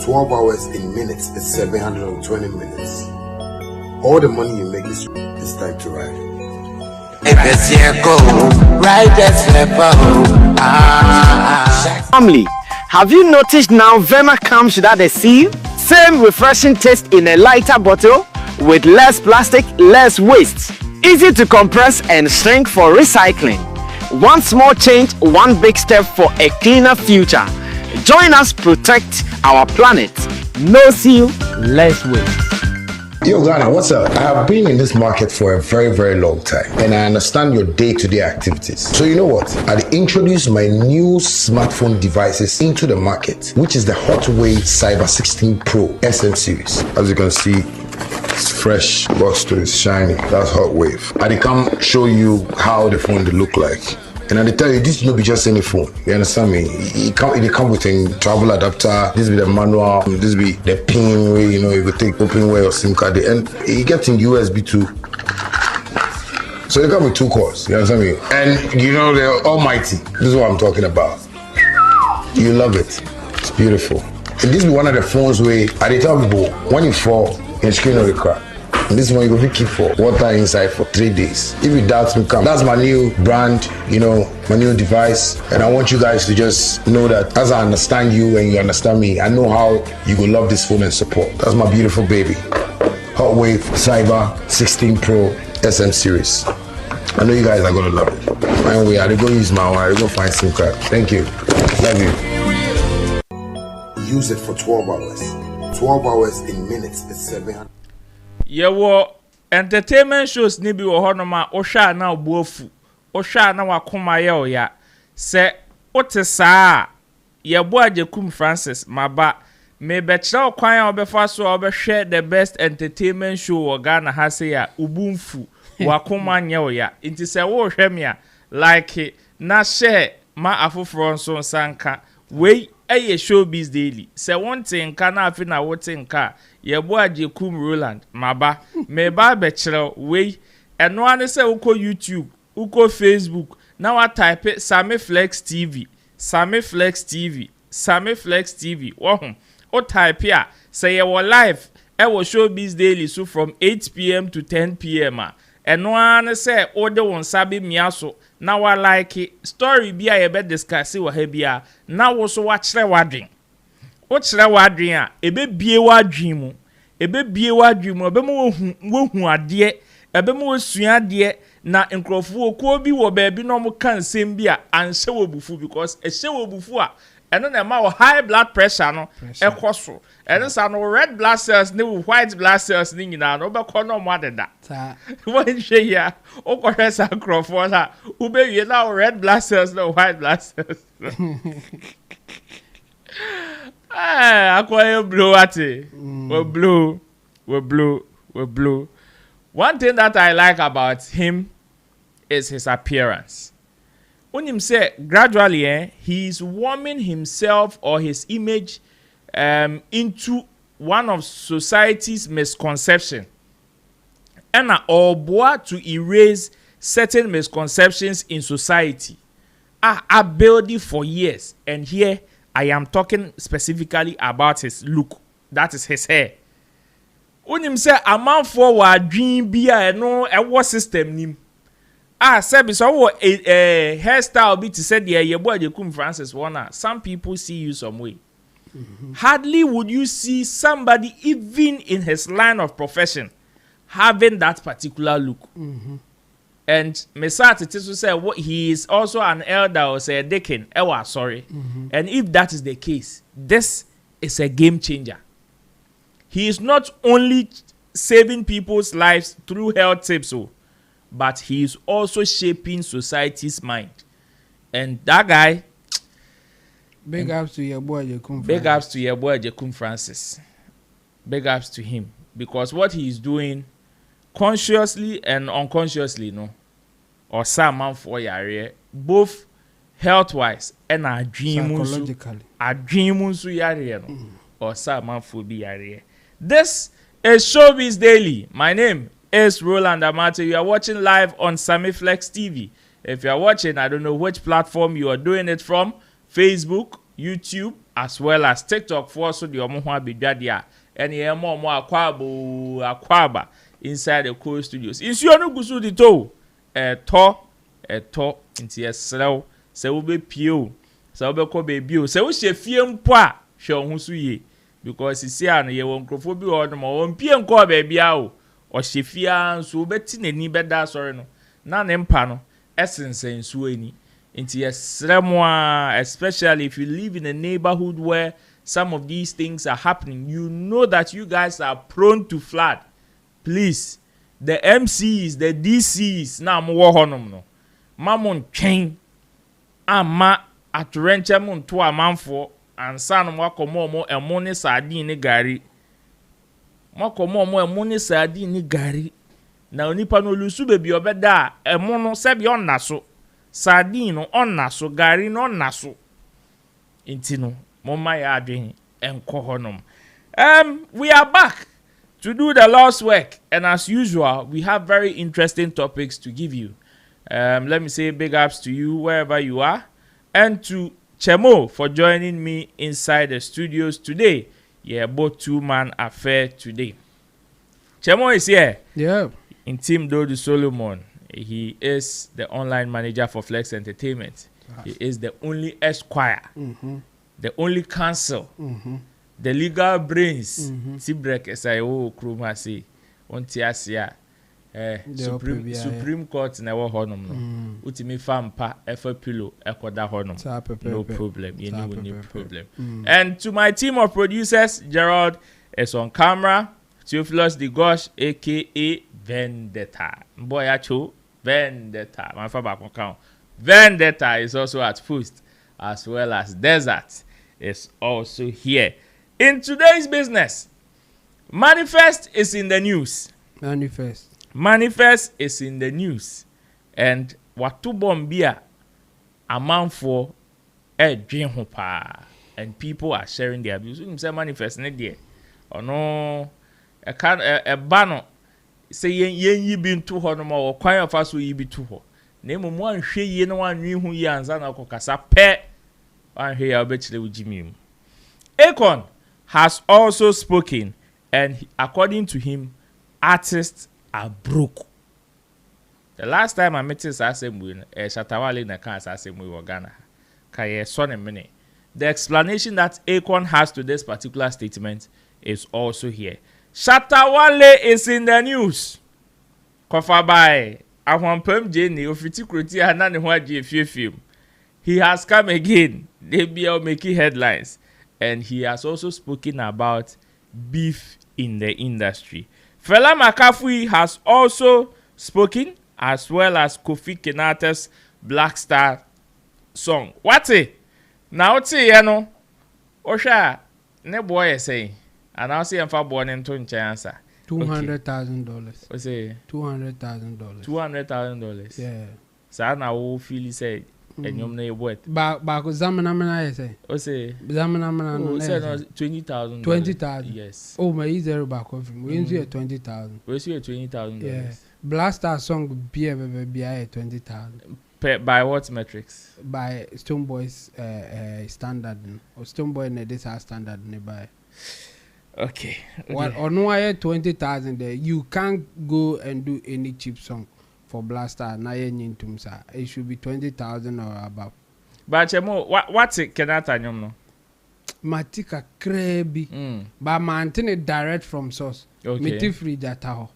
12 hours in minutes is 720 minutes. All the money you make is time to ride. Family, have you noticed now Vema comes without a seal? Same refreshing taste in a lighter bottle with less plastic, less waste. Easy to compress and shrink for recycling. One small change, one big step for a cleaner future. Join us protect our planet. No seal, less waste. Yo, Ghana, what's up? I have been in this market for a very, very long time, and I understand your day-to-day activities. So you know what? I introduced my new smartphone devices into the market, which is the Hotwave Cyber 16 Pro SM series. As you can see, it's fresh, box to it's shiny. That's Hotwave. I come show you how the phone they look like. And I tell you, this will not be just any phone. You understand me? It come with a travel adapter. This be the manual. This be the pin where you could take open way or SIM card. And it gets in USB too. So they come with 2 cords. You understand me? And they're almighty. This is what I'm talking about. You love it. It's beautiful. And this be one of the phones where I tell people when you fall, your screen will crack. And this one you go keep for water inside for 3 days. If you doubt me, come. That's my new brand, my new device. And I want you guys to just know that as I understand you and you understand me, I know how you go love this phone and support. That's my beautiful baby. Hotwave Cyber 16 Pro SM series. I know you guys are gonna love it. Anyway, I go use my one. I go find SIM card. Thank you. Love you. Use it for 12 hours. 12 hours in minutes is 700. Yewo entertainment shows ni bi wo honoma ohwa na obuofu ohwa na wakoma ye oya se otesa yebo ajekum Francis maba me be kira okwan a obefa so obehwe the best entertainment show wo Ghana ha se ya ubumfu wakoma nye oya nti se wo hwe me a like na share ma afoforo nso sanka we eye showbiz daily se wonte nka na afi na wote nka yebo ajekum Roland maba me ba be kire we eno ane se uko YouTube uko Facebook na wa type Sammy Flex TV Sammy Flex TV Sammy Flex TV wo o type ya say ye wo live e wo showbiz daily so from 8 p.m. to 10 p.m. eno ane se o de won sabe miaso na wa like story bia ye be discuss wa ha bia na wo so wa kire wadwen o kire wadwen a ebe bie wadwen mu ebe mo wohu ade ebe mo sua ade na nkrofo ko bi wo ba bi no mo kan sem bia anhye wo bufu because ehye wo bufu a eno na ma wo high blood pressure no ekoso eno sa no red blood cells ne white blood cells ni nyina no be ko no mo adeda ta wo nhwe ya o ko hwesa nkrofo na wo be wie na red blood cells no white blood cells Akwa blue ati. We blue. One thing that I like about him is his appearance. When him say gradually, he's warming himself or his image into one of society's misconception. And all to erase certain misconceptions in society. I built it for years, and here I am talking specifically about his look. That is his hair. When him say a man for what dream be a no a war system nim. Sebi so a hairstyle be to say the ye boy Jekum Francis Warner. Some people see you some way. Hardly would you see somebody even in his line of profession having that particular look. And Mesat it is to say what he is also an elder or say a deacon. Sorry. And if that is the case, this is a game changer. He is not only saving people's lives through health tips, but he is also shaping society's mind. And that guy, big ups to your boy Jekum. Big ups to your boy Jekum Francis. Big ups to him because what he is doing, consciously and unconsciously, or some for yare, both health-wise and a dream yare, or some for be yare. This is Showbiz Daily. My name is Roland Amate. You are watching live on Sammy Flex TV. If you are watching, I don't know which platform you are doing it from, Facebook, YouTube as well as TikTok for so the omo ho abedwadia and ye mo akwaba inside the Cool Studios. Insuo no gusu di to eto nti esrew se wo be pio se wo be ko baby o se wo hye fie mpo a hwe ho so ye because isi an ye won krofo bi o no mo won pie nko baby a o hye fie an so beti nani beda sorry no na ne mpa no esensen so ani nti esremo especially if you live in a neighborhood where some of these things are happening, you know that you guys are prone to flood. Please, the MCs, the DCs, na mo wo honom no. Mamon twen ama atorenche mon to amanfo ansa no wakomo mo emo ne sardine ne gari. Makomo mo emo ne sardine ne gari. Na onipa no lusu bebi obeda emo no sebi onnaso. Sardine no onnaso, gari no onnaso. Inti no mama ya adwen enko honom. We are back to do the Lord's work, and as usual, we have very interesting topics to give you. Let me say big ups to you wherever you are, and to Chemo for joining me inside the studios today. Yeah, both two-man affair today. Chemo is here. Yeah. In Team Dodu Solomon. He is the online manager for Flex Entertainment. He is the only Esquire, the only counsel, the legal brains. Tibrek SIO Kruma say, Ontiasia, Supreme Court never honum no. Utimi fampa efa pillow ekoda honum. No problem. No problem. And to my team of producers, Gerald is on camera. Theophilus the Gosh, aka Vendetta. Boy, acho Vendetta. My father back account. Vendetta is also at post, as well as Desert is also here. In today's business, M.anifest is in the news. M.anifest is in the news. And watu bombia amount for a dream hopa. And people are sharing their views. You say M.anifest ne there. Or no, a banner say yen yi bi nto ho no ma wo kwan afa so yi bi to ho. Na emu mo anhwe yi na wanwi hu yi anza na kokasa pe. Anhwe ya obechile ujimi. Akon has also spoken, and according to him, artists are broke. The last time I met this assembly, Shatta Wale na kan assembly in Ghana. Kaye son a minute. The explanation that Akon has to this particular statement is also here. Shatta Wale is in the news. Kofa by Ahwampem Jenny ofiti kroti anane ho agye film. He has come again. They be making headlines. And he has also spoken about beef in the industry. Fela McAfee has also spoken, as well as Kofi Kinata's Black Star song. What's it? Now it's you know. Osha, ne boy say. And I'll see him for born into answer. $200,000. What's it? $200,000. $200,000. Yeah. So now who feel say and you know what? Back zamana say. What's it? Zamana Oh, say no 20,000. 20,000. Yes. Oh, my zero back of him. We into 20,000. We see $20,000. Yeah. Blaster song be a 20,000. By what metrics? By Stoneboy's standard or Stoneboy ne this standard nearby. Okay. What or no 20,000 there. You can't go and do any cheap song for Blaster. Na yentumsa. It should be 20,000 or above. But Chemo, what's it? Kenata nyom no? Matika krebi. But maintain it direct from source. Okay. Meti free data ho.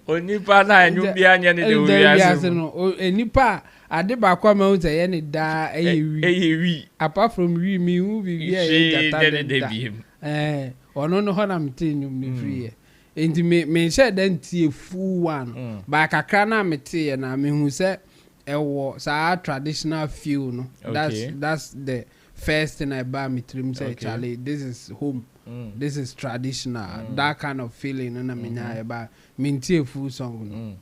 Onipa na enyu bia nya ne de wiase no. Enipa ade ba kwa ma unse ye ne da eyewi. Apart from we me who be here data de ono no ho na meti nyum ne free. Enti me share den tie full one. Ba kakra na meti na me hu se ewo sa traditional feel no. Okay. That's the first thing I buy me trim say Charlie, this is home. This is traditional. That kind of feeling and I mean about minty a full song.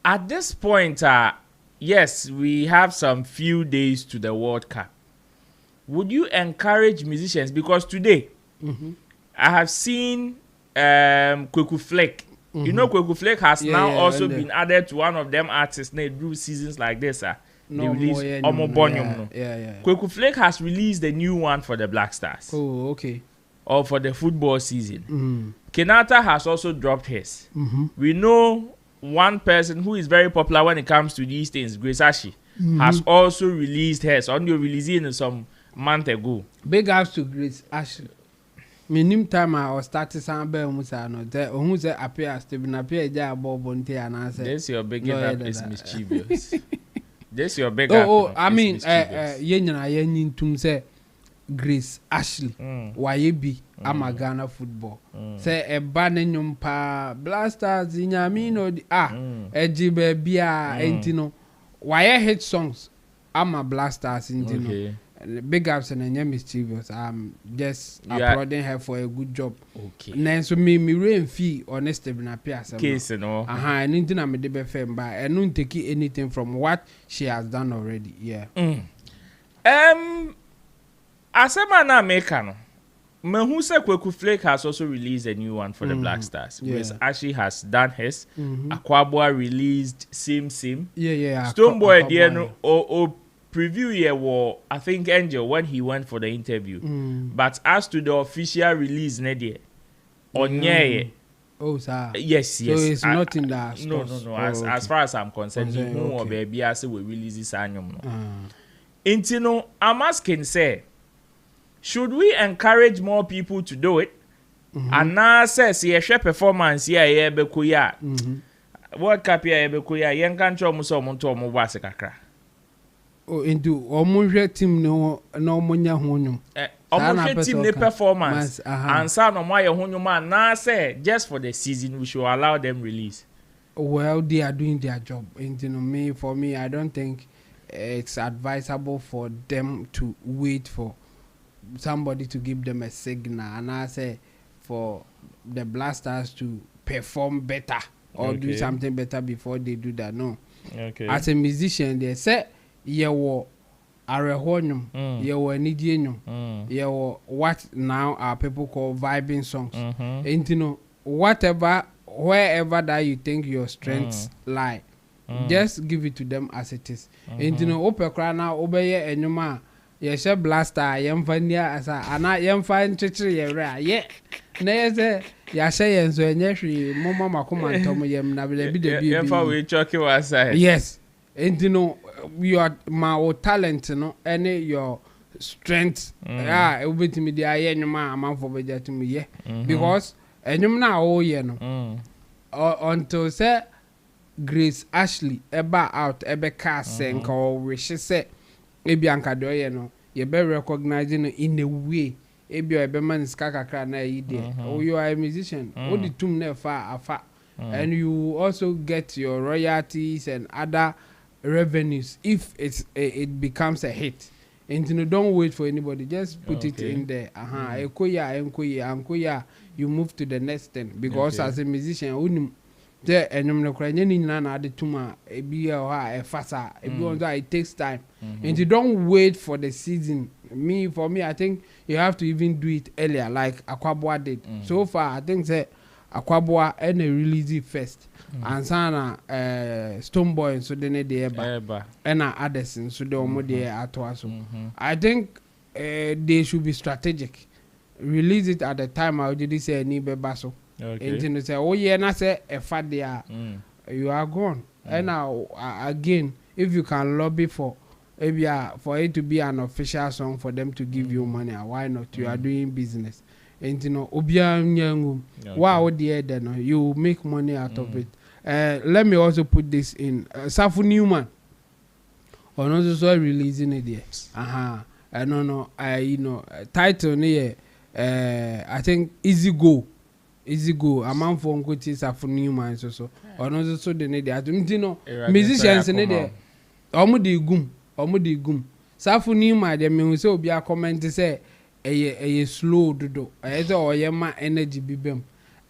At this point, yes, we have some few days to the World Cup. Would you encourage musicians? Because today I have seen Kweku Flake. You know Kweku Flake has now also been added to one of them artists they do seasons like this. they released Omo Bonyum. No. Yeah. Kweku Flake has released a new one for the Black Stars. Oh, okay. Or for the football season. Mm. Kenata has also dropped his. Mm-hmm. We know one person who is very popular when it comes to these things, Grace Ashi, has also released hers. Only releasing some month ago. Big ups to Grace Ashley. Minim time I was starting some bell musa no there who say appear Stephen appear ja bob bonte and answer. This your big up is mischievous. This your big up. Oh, I mean yenyana yenin tum say Grace Ashley why be ama Ghana football. Say e ba nenyum pa blasters nyami no ejibe bia entino why hit songs ama blasters intino. Okay. Big ups and mischievous. I'm just applauding her for a good job. Okay. Then so me rain fee honest in a piazza. Case no. And anything I'm a debe fem by and don't take anything from what she has done already. Yeah. Asema na Mekano. Who said Kweku Flake has also released a new one for the Black Stars. Yeah. Whereas Ashley has done his. Akwabwa released Sim. Yeah. Stoneboy Diano preview here was I think Angel when he went for the interview. But as to the official release Nedie on oh sir. Yes. So it's not in the stores. No. As far as I'm concerned, you know or baby I say we release this annual. Intino, I'm asking say, should we encourage more people to do it? And now says yeah performance yeah bekuya. What cap yeah bekuya yen kan cho mo so mo to mo wa sekakra. Into omunhwe team no omunya honum omunhwe team ne performance and sa no moye honum na say just for the season we should allow them release. Well, they are doing their job. And for me I don't think it's advisable for them to wait for somebody to give them a signal and I say for the blasters to perform better or do something better before they do that. No. Okay. As a musician they say yewo arehonum yewo anidienum yewo what now are people call vibing songs and wherever that you think your strengths lie just give it to them as it is and opekra na obeye enuma ye she blaster yemfania asa ana yemfa nchichiri ye na yeze ya she yenzo enyehwi mama makoma ntom yem na be de bi yemfa we choke wa side. Yes. And your my talent, any your strength. It will be to me the ayema amount for budget to me, because and you now until say Grace Ashley out cast or wish say Ebianca doyeno, you better recognizing in a way. Ebi man is kakakra na ide. Oh, you are a musician. What the tomb never far. And you also get your royalties and other revenues if it becomes a hit. And don't wait for anybody, just put it in there. Enkoya, you move to the next thing because as a musician there it takes time and you don't wait for the season. For me I think you have to even do it earlier like Akwabwa did. So far I think that Akwabwa and release it first and sana Stoneboy and so then they eba and Addison so they omo dey atwaso. I think they should be strategic. Release it at the time I already say ni beba so. And you say oh yeah na say e fa there you are gone. And now again if you can lobby for maybe for it to be an official song for them to give you money, why not? You are doing business. And obia nyangu wow there then you make money out of it. Let me also put this in Safu Newman on also releasing it there. I don't know title near I think Easy Go amount for Nkoti Safu Newman so on also the need there musicians in there omudi gum Safu Newman dem me say obia comment say a slow dodo say oyema energy bibem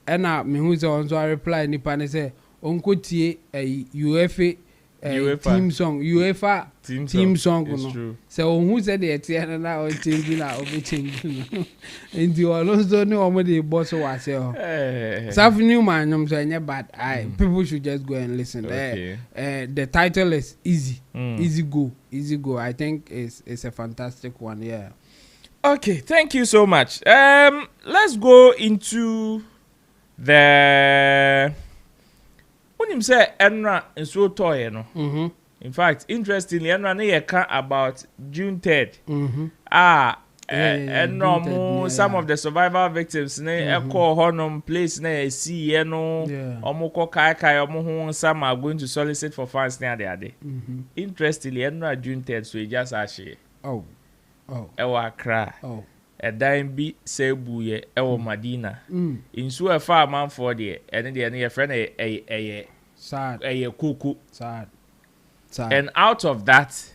and me who say on so reply nipa ne say onkotie UFA team song UEFA team song true. So who said the etiana na o change na o be change no ndi Alonso ni omo dey boss wa say o Saf new man no so any bad people should just go and listen. The title is easy go. I think it's a fantastic one. Yeah. Okay, thank you so much. Let's go into the when say Enra and so toy, you know. In fact, interestingly, Enra ne about June 3rd. And some of the survivor victims ne call honum place ne see no omoko kai omo some are going to solicit for funds near there. Interestingly, Enra June 3rd, so just ashe. Oh. Ewa Accra. Dan bi sebuye ewo Madina. Insu efa man for there. And the friend sad. Kuku. Sad. And out of that,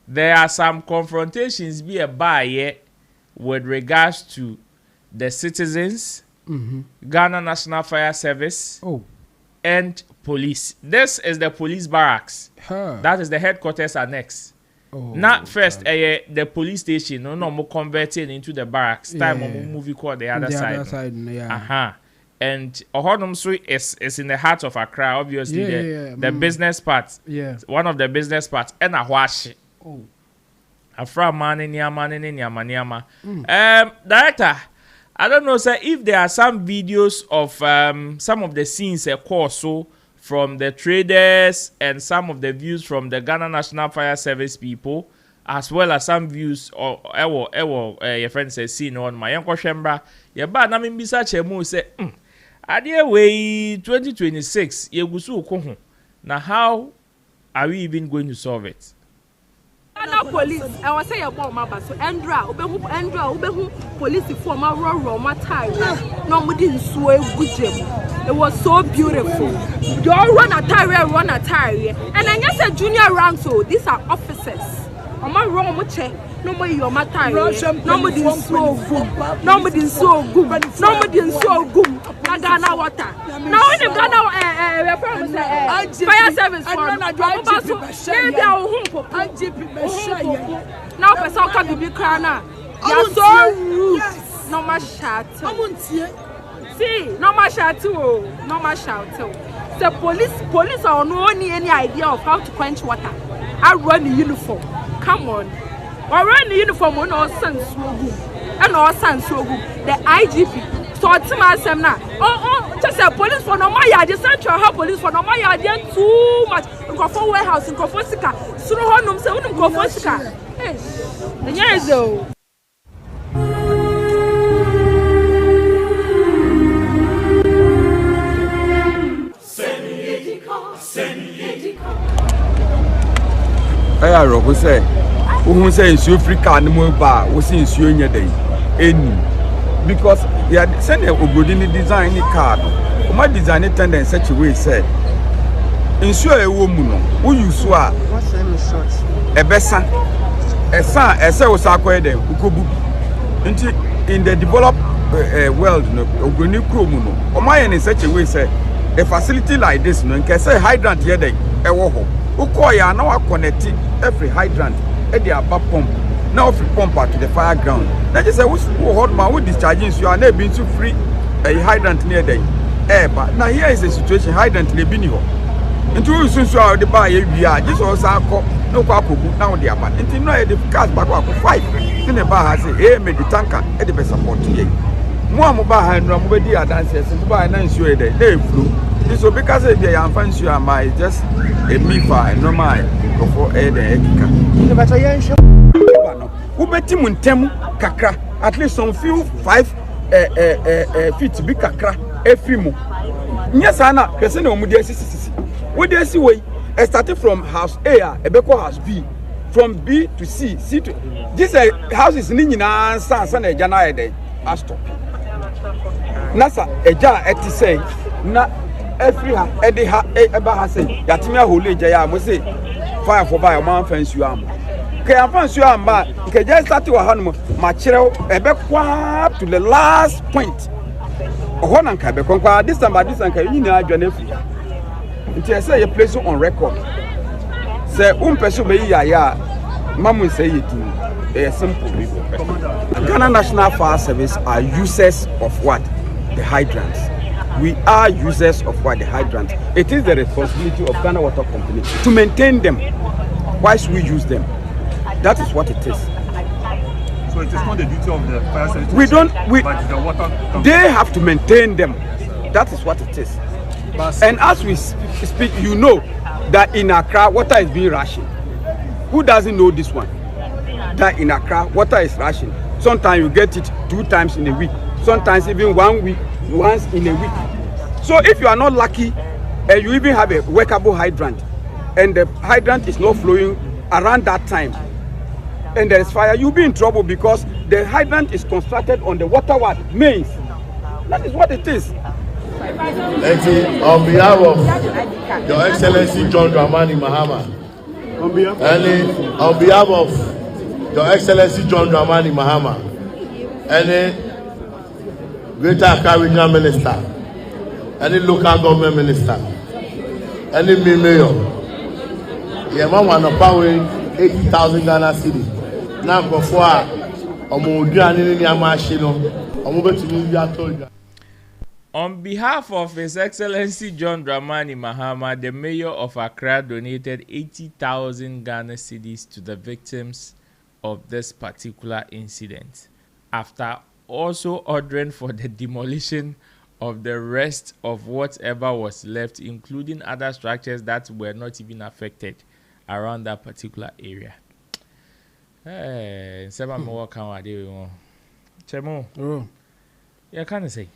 there are some confrontations be a buy with regards to the citizens, Ghana National Fire Service, and police. This is the police barracks. That is the headquarters annex. Not first the police station no more converted into the barracks. Time movie called the other side. And Ohonum Street is in the heart of Accra, obviously the business part. One of the business parts and a wash. Afra mani niama. Director, I don't know, sir, if there are some videos of some of the scenes so from the traders and some of the views from the Ghana National Fire Service people, as well as some views or your friend says seen on my uncle Shembra. Yeah, but I mean, such a move say, idea way 2026, Yegusu. Now, how are we even going to solve it? Police, I was saying about my bus. Andra, police for my raw time. Nobody didn't swear good. It was so beautiful. You all run a tire, and I guess a junior rank. So these are officers. On my wrong check. Nobody your matter. Nobody so good. Nobody so good. Nobody so good. Ghana water. Now when you Ghana fire service for now person can be crana. You're so rude. No more shout. See, no more shout. No more shout. The police are no any idea of how to quench water. I run the uniform. Come on. I run the uniform on our son so good. And our son so good. The IGP. So it's my seminar. Just a police for no my yard. The central help police for no my yard. Too much. Go for warehouse. Go for sika. So no one say we go for sika. Hey, the year is though. Hey, Robo say, who say in South Africa no more bar? We see in Sunya day. Any. Because they are sending a good in the design the card. My design it in such a way said. Insure a woman who you swear a besan, a son, a cell was acquired in the developed world, no, Oguni Krumu, or my in such a way said a facility like this, no, can say hydrant here, a woho. Ukoya now connecting every hydrant at the upper pump. Now free pumper to the fire ground. That is a hot man who discharges you are never been too free a hydrant near day. But now here is the situation hydrant lebinio. And two soon so the bar we are just also no quaku now the apart. And you know the cars back up 5. In the bar has a made the tanker at the best support to you. More mobile hand rum with the dancers and buy 9 sure they flew. This will because they are fancy you my just a me no mind for air the who bet him in Temu Kakra, at least some few 5 feet big Kakra, a few more. Yes, Anna, Casino Mudia. What do you see? Way started from house A, a Beko house B, from B to C, C to this house is Nina, San and Jana day. Astor Nasa, a jar at the say, not every Eddie ever has said, Yatimia Holy Jaya must say, fire for by a man fence you am. Can fancy you am bad. Can just start to a hand, Machero, a back to the last point. Honan Kabe conquer this and by this and can you know your nephew. It is a place on record. Say person be ya mamu say it simple. Ghana National Fire Service are users of what? The hydrants. We are users of what? The hydrants. It is the responsibility of Ghana Water Company to maintain them whilst we use them. That is what it is. So it is not the duty of the fire service. But the water company. They have to maintain them. That is what it is. And as we speak, you know that in Accra, water is being rationed. Who doesn't know this one? That in Accra, water is rationed. Sometimes you get it 2 times in a week. Sometimes even 1 week, once in a week. So if you are not lucky and you even have a workable hydrant and the hydrant is not flowing around that time and there is fire, you'll be in trouble because the hydrant is constructed on the water mains. That is what it is. On behalf of Your Excellency John Dramani Mahama, on behalf of Your Excellency John Dramani Mahama, any Greater Accra Regional Minister, any local government minister, any mayor, yeah, man, want to power 80,000 Ghana cedi. Now, before on behalf of His Excellency John Dramani Mahama, the mayor of Accra donated 80,000 Ghana cedis to the victims of this particular incident, after also ordering for the demolition of the rest of whatever was left, including other structures that were not even affected around that particular area. Hey, seven more come Chemo. Oh. Yeah, can I say?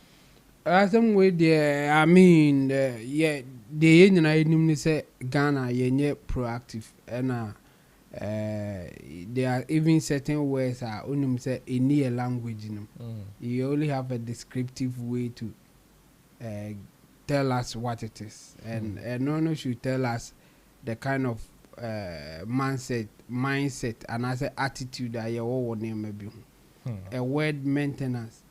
Some way there, I mean, yeah, the Indian say Ghana, you're proactive, and there are even certain words are only say in a language. You only have a descriptive way to tell us what it is, and no one should tell us the kind of mindset, and as an attitude that you all name maybe a word maintenance.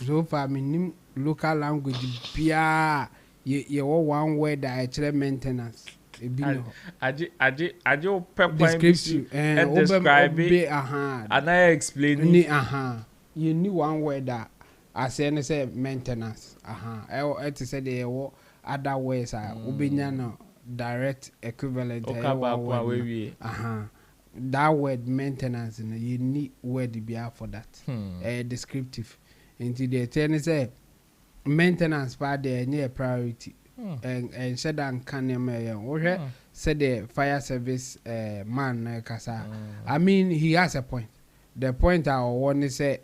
So far, I mean, local language, pia, you one word that actually maintenance. I description and describe it, and I explain it. You need one word that I say maintenance. It is said there were other ways. Ubinyano direct equivalent. That word maintenance, you need word to be for that. Descriptive. Into the ten say maintenance part there near priority. And said and can said the fire service man kasa. I mean he has a point. The point I want to say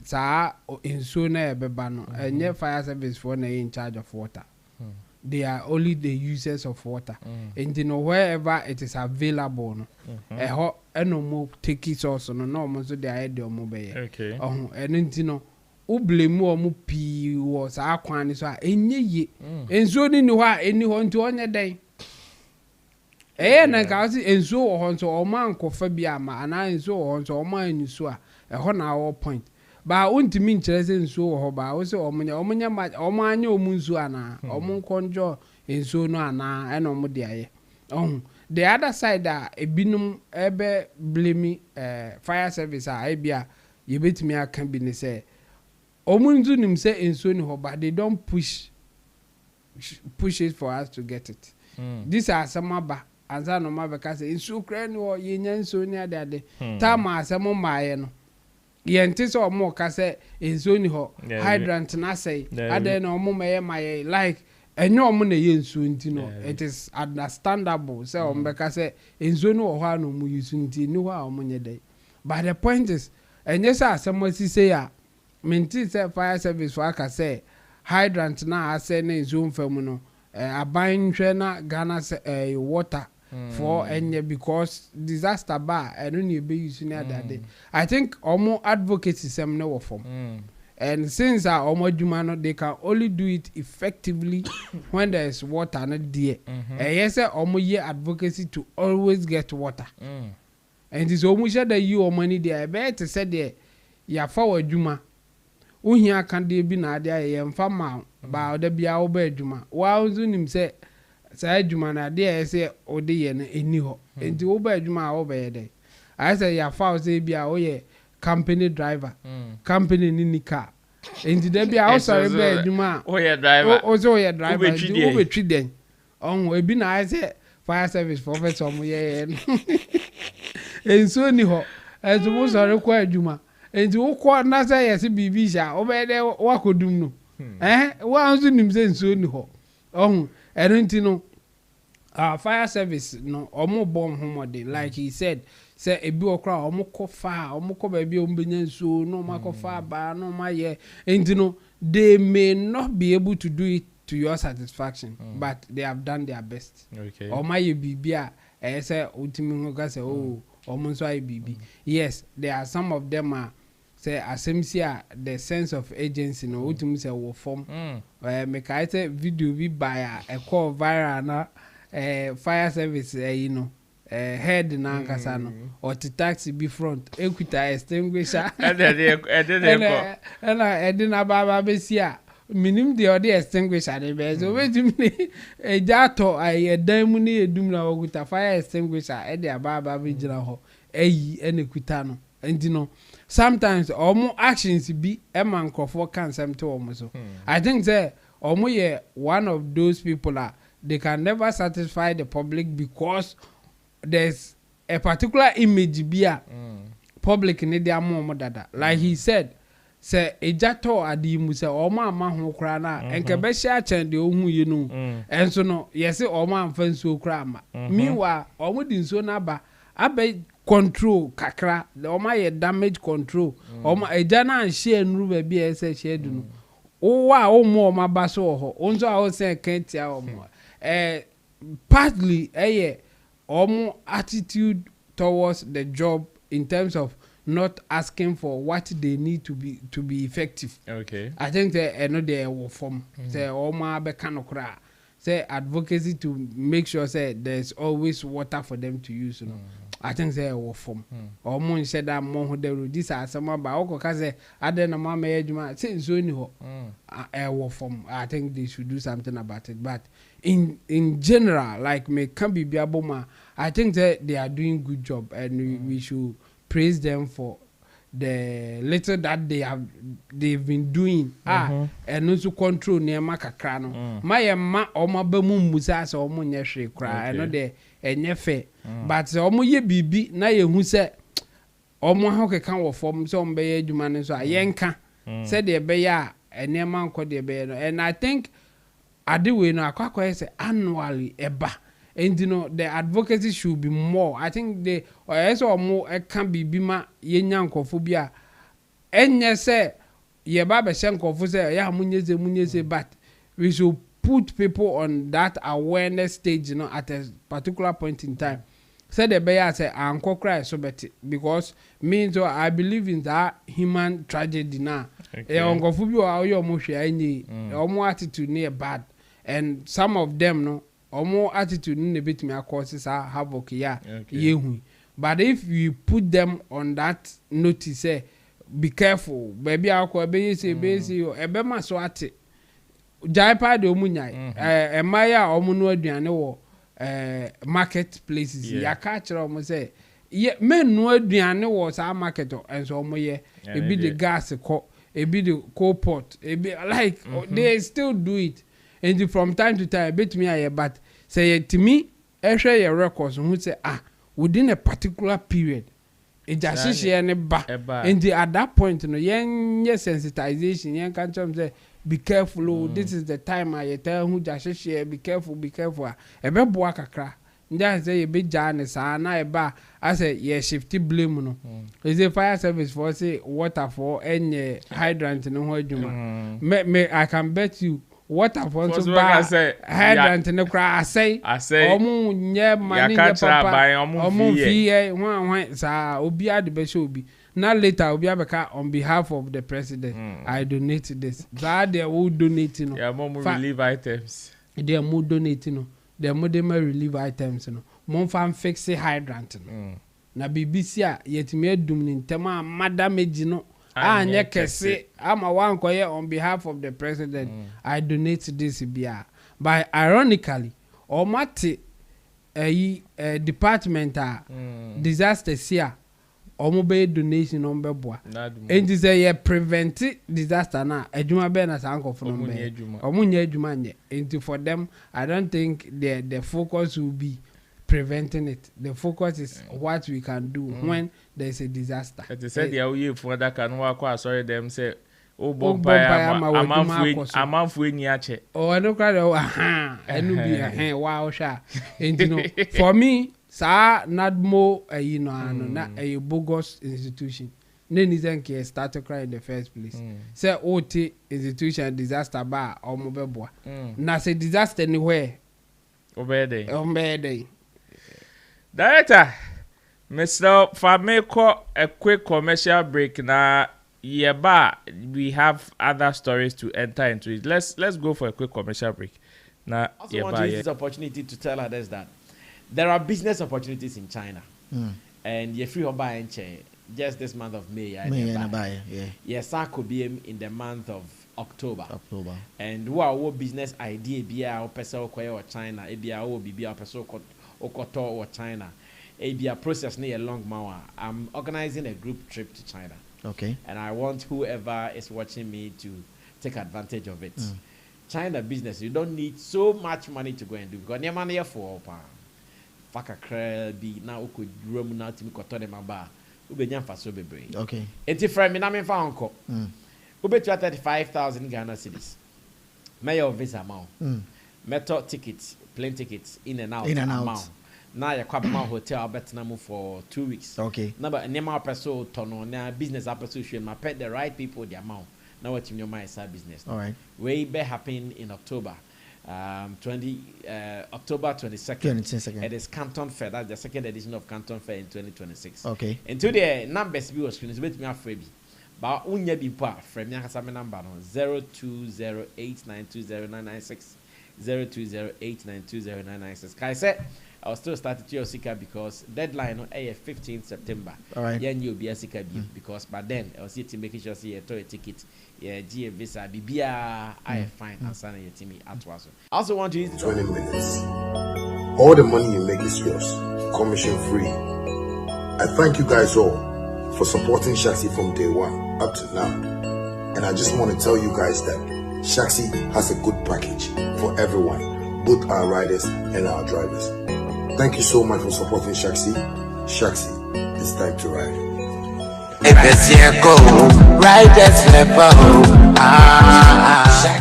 sa in sooner bebano and fire service for in charge of water. They are only the users of water. And you know wherever it is available no no more take it also no so they are the mobile. Okay. And you know blame more pi was our quan so enye and so ni wa any hon to on your day. Na ka si enso hon so o man ko fa bia ma ana enso hon so o man ni so a ho na our point. Ba untimi nkyere se enso ho ba wo se omunya ma omanya omunso ana omunkonjo enso no ana ena omu de aye. The other side ebinum ebe blame fire service bia ye betimi aka bi ne se omunzu nim se enso ni ho ba they don't push it for us to get it. These are some aba anza no ma be ka se enso kra ni ho ye nya enso ni ade ta ma asemo maaye no yente so mo ka se enso ni ho hydrant na say ade na omo meye maye like enyo omo na ye enso nti no it is understandable say omo be ka se enso no ho anu mu use nti ni ho a omo nye dey. But the point is enye say asemo si say ya minti say fire service for aka say hydrant na ase na enso mfamu no aban hwe na Ghana say water for enye because disaster bar and only be using that day. I think almost advocacy sem no form. And since our omo they can only do it effectively when there is water not there. And yes, omo ye advocacy to always get water. And it's almost that you or money there. Better said there, ya forward juma. Uhia can de be na there yem farm ba de bia oba juma. Wa uzunim say say adwuma na dey say ode ye no eni ho enti wo ba adwuma a wo ba ye dey I say ya fa say bia wo ye company driver company ni car enti da bia wo sorry ba adwuma wo ye driver o so ye driver wo be twi den on ebi na I say fire service professor mo ye enso ni ho enso mo sorry kwa adwuma enti wo kwa na say yes bibi sha wo be dey wakodum no wo anso nim say enso ni ho on enti no fire service no omo bomb homode like he said say ebi okra omo kofa omo ko ba bi ombenya nso no makofa ba no maye enti no they may not be able to do it to your satisfaction but they have done their best okay o maye bibia say ultimi ngo say oh omo nso ay bibi yes there are some of them are say asemsia the sense of agency no ultimi say wo form me kai say video bi by a call viral na fire service you know head na nkasa no or the taxi be front equita extinguisher edina baba besia minim de odi extinguisher de be so wetim ejato ayedan mu ne edum na oguta fire extinguisher e de baba be gira ho eyi enekuta no enti no sometimes omo actions be e man crofo kan semte omo so I think say omo ye one of those people they can never satisfy the public because there's a particular image bia public need their mom dada like he said say ejato adimu say oma ama ho kra na enke be sha chen de ohun ye no enso no yes oma amfa nso kra ma meanwhile omo di nso na ba abe control kakra oma ye damage control oma eja na share nru ba bia say share du no o wa o mo oma ba so ho onzo a o say kentia omo partly attitude towards the job in terms of not asking for what they need to be effective. Okay. I think they know they will form. Say be kanokra. Say advocacy to make sure say there's always water for them to use. You know. I think they will form. Omo said that more this are some about oko say other na mama ejuma say so ni ho. Will form. I think they should do something about it. But in general, like me can be biaboma, I think that they are doing good job and we should praise them for the little that they've been doing. And also control near makakra no. My ma oma be mu musa so omo nye hwe kra. I know they enye fe. But omo ye bibi na ye hu se omo ha keka wo form so omo be ye adwuma ne so ayenka. Said they be ya enema nko de be no. And I think adewe no akwa say annually eba. And you know the advocacy should be more. I think they also more can be bima yenya nkofobia enye say ye ba be shenkofo say ya munyeze but we should put people on that awareness stage, you know, at a particular point in time. Say the bear say anko cry so bet because means so I believe in that human tragedy now. Nkofobia ayo mo hwe anyi omo attitude near bad and some of them no omo attitude in a bit me causes havoc yehu. But if you put them on that notice, say be careful, baby akwa be say ebe ma so ate jaipa de omunyai emaya omu no aduane wo marketplaces ya ka kire omu say ye men no aduane wo sa market enso omu ye ebi the gas ko ebi the coal pot ebi like they still do it. And from time to time, bet me aye, but say to me, share your records who say within a particular period, it just share any ba. And at that point, you know, yen sensitization, yen can say be careful. This is the time I tell who just share. Be careful. Ebe boa kakra. Nja say be Janice na eba. I say yeah shifty blame no. Is a fire service for say water for any hydrant no ho adwuma. Me I can bet you. What I want to buy hydrant in the cry, I say, omu nye money papa, omu fee, one sa obia the best obi. Now later obia beka on behalf of the president, I donate this. That they will donate no. Yeah, more relief items. They are more donating no. They are more relief items no. Mon fan fix hydrant no. Na BBC yet me dum ni tema madam no. Nye kese ama wankoye on behalf of the president I donate this bia. But ironically omate department disaster sia omo be donation on beboa enti say ye prevent disaster na adwuma be na sanko for no be omo nya adwuma nye enti for them I don't think the focus will be preventing it. The focus is what we can do when there is a disaster. They said they are here for that can work. Sorry, them say, "Oh, I'm ni ache." Oh, I don't cry. I know be wow, sha. And you know, for me, sa nadmo na a bogus institution. Then is start to cry in the first place. Say OT institution disaster bar or mobile. Na say disaster anywhere. Obey. Director, Mr. Fameko, a quick commercial break now. Yeah, we have other stories to enter into it. Let's go for a quick commercial break. Now, I also want to use this opportunity to tell others that there are business opportunities in China, and you're free to buy and just this month of May. Yes, I could be in the month of October. And what business idea be our person or China? It be our be our person or China. It be a process near long mower. I'm organizing a group trip to China. Okay. And I want whoever is watching me to take advantage of it. China business, you don't need so much money to go and do. Because your money for faka crabby now could room now to me cotton my bar. Ubenya for so be brain. Okay. It's from me, I'm for uncle. Ube 35,000 Ghana cedis. Mayor visa amount. Metro tickets, plane tickets, in and out. Amount. Now you come my hotel Vietnam for 2 weeks. Okay. Now but name person tono na business application my pet the right people the amount. Now what in your mind is business. All right. Way be happen in October. October 22nd. It is Canton Fair. That's the second edition of Canton Fair in 2026. Okay. And today numbers be was screen with me afraid. But unya be part from me has number on 0208920996. 0208920996. Kai said I was still starting to your Sika because deadline on 15th September. All right. Then you'll be a Sika because by then I was sitting making sure see a toy ticket, GA visa, BBA, I fine and signing your team at once. I also want to use 20 minutes. All the money you make is yours, commission free. I thank you guys all for supporting Shaxi from day one up to now. And I just want to tell you guys that Shaxi has a good package for everyone, both our riders and our drivers. Thank you so much for supporting Shaxi. Shaxi, it's time to ride.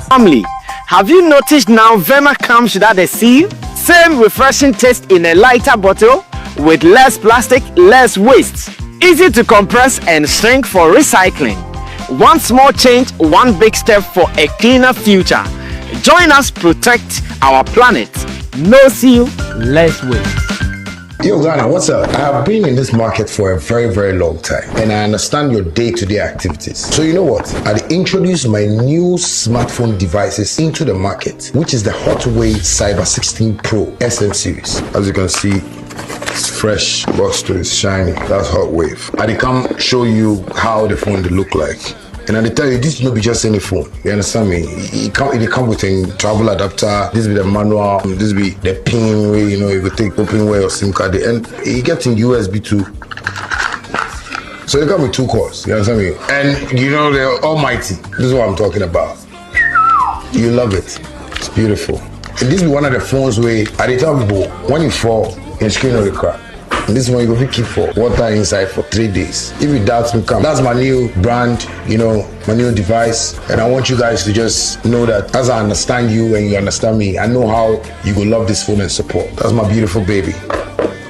Family, have you noticed now Vema comes without a seal? Same refreshing taste in a lighter bottle with less plastic, less waste. Easy to compress and shrink for recycling. One small change, one big step for a cleaner future. Join us protect our planet. No seal, less waste. Yo, Ghana, what's up? I have been in this market for a very, very long time, and I understand your day-to-day activities. So you know what? I introduced my new smartphone devices into the market, which is the Hotwave Cyber 16 Pro SM series. As you can see, it's fresh, box to it's shiny. That's Hotwave. I come show you how the phone will look like. And I tell you, this will not be just any phone. You understand me? It come with a travel adapter. This be the manual. This be the pin way. You know, you could take open way or SIM card. And it gets in USB too. So they come with 2 cords. You understand me? And you know they're almighty. This is what I'm talking about. You love it. It's beautiful. And this be one of the phones where I tell people when you fall, your screen will crack. And this one you go keep for water inside for 3 days. If you doubt me, come. That's my new brand, you know, my new device. And I want you guys to just know that as I understand you and you understand me, I know how you will love this phone and support. That's my beautiful baby.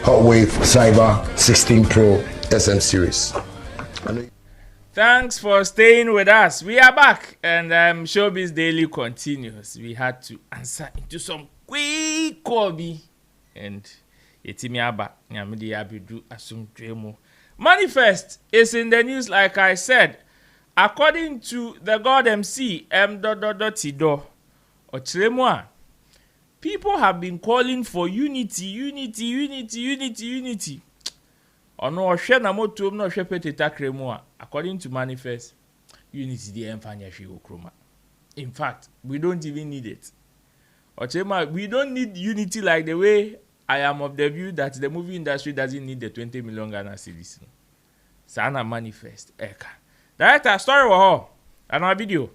Hotwave Cyber 16 Pro SM series. Thanks for staying with us. We are back and Showbiz Daily continues. We had to answer into some quick call and M.anifest is in the news, like I said. According to the God MC, M.Tido, people have been calling for unity. According to Manifest, unity the Enfanya Shigo Kroma. In fact, we don't even need it. Ochema, we don't need unity like the way I am of the view that the movie industry doesn't need the 20 million Ghana cedis. Sana manifest. Eka. Director, story wa and our video.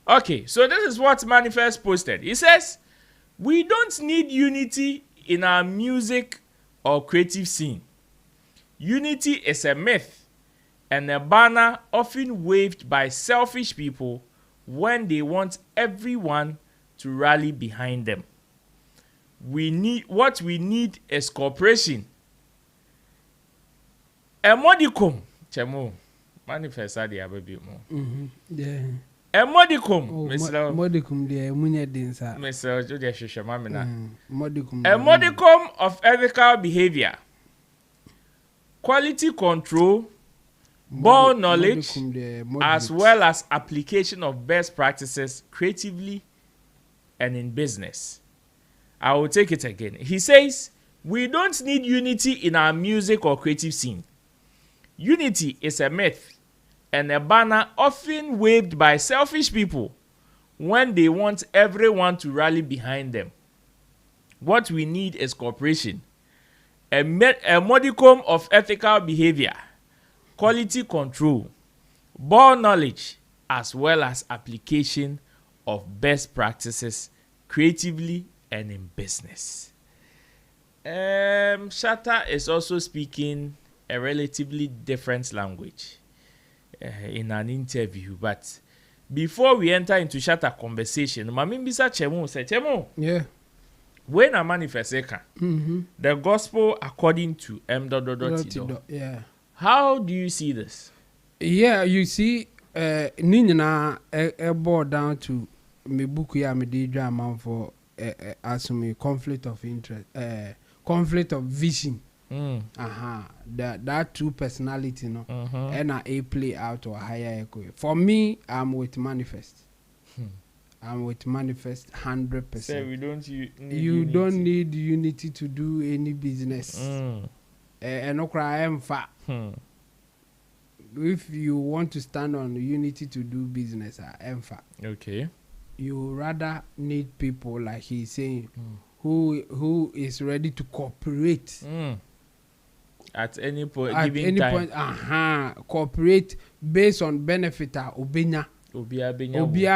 Okay, so this is what Manifest posted. He says, we don't need unity in our music or creative scene. Unity is a myth and a banner often waved by selfish people when they want everyone to rally behind them. What we need is cooperation. A modicum, Chemo, Manifest adi ababi mo. Yeah. A modicum, Mr. Modicum de munye dinsa. Mr. Julia Shishamamina. Modicum. A modicum of ethical behavior, quality control, ball knowledge, as well as application of best practices creatively and in business. I will take it again. He says, we don't need unity in our music or creative scene. Unity is a myth and a banner often waved by selfish people when they want everyone to rally behind them. What we need is cooperation, a modicum of ethical behavior, quality control, ball knowledge, as well as application of best practices creatively and in business. Shatta is also speaking a relatively different language in an interview. But before we enter into Shatta conversation, Mamimbisa Chemo said, Chemo, yeah, when a manifest the gospel according to M.anifest. Yeah. How do you see this? Yeah, you see, Nina boiled down to me book ya me di drama for assume conflict of interest, conflict of vision. That two personality, no, and a play out or higher echo. For me, I'm with Manifest. I'm with Manifest 100%. So we don't you don't need unity to do any business. And no cry am fat. If you want to stand on unity to do business, I'm fat. Okay. You rather need people like he's saying, who is ready to cooperate. At any point, at any time. Point, cooperate based on benefit obenya. Obia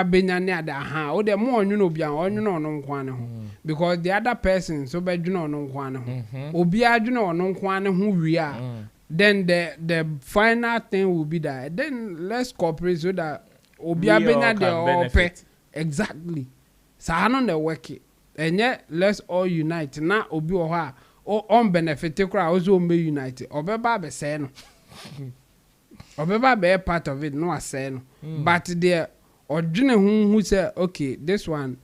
benya ne ada o de mo onyu no obia onyu no no nkwan ne ho because the other person so be dwuna no nkwan ne ho obia dwuna no nkwan ne ho wi a then the final thing will be that then let's cooperate so that obia benya the all exactly sa no the work enye let's all unite na obi o ha o on benefit kra o so me unite obeba be say no obeba be part of it no say no but there odwene who say okay this one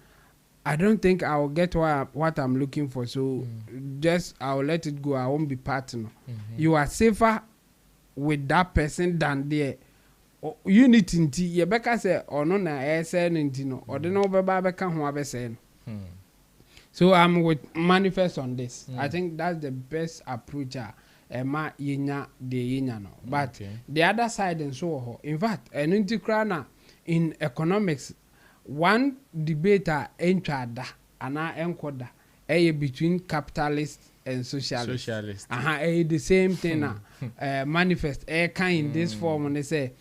I don't think I will get what I'm looking for, so just I'll let it go. I won't be part no. You are safer with that person than there. Unity nti ye beka say ono na ese nti no ode no beba beka ho abese no. So I'm with Manifest on this. I think that's the best approach. Ma yenya de yenya no. But the other side and so in fact an integral in economics one debater entrada ana enkoda between capitalists and socialists. The same thing Manifest kind in this form and they say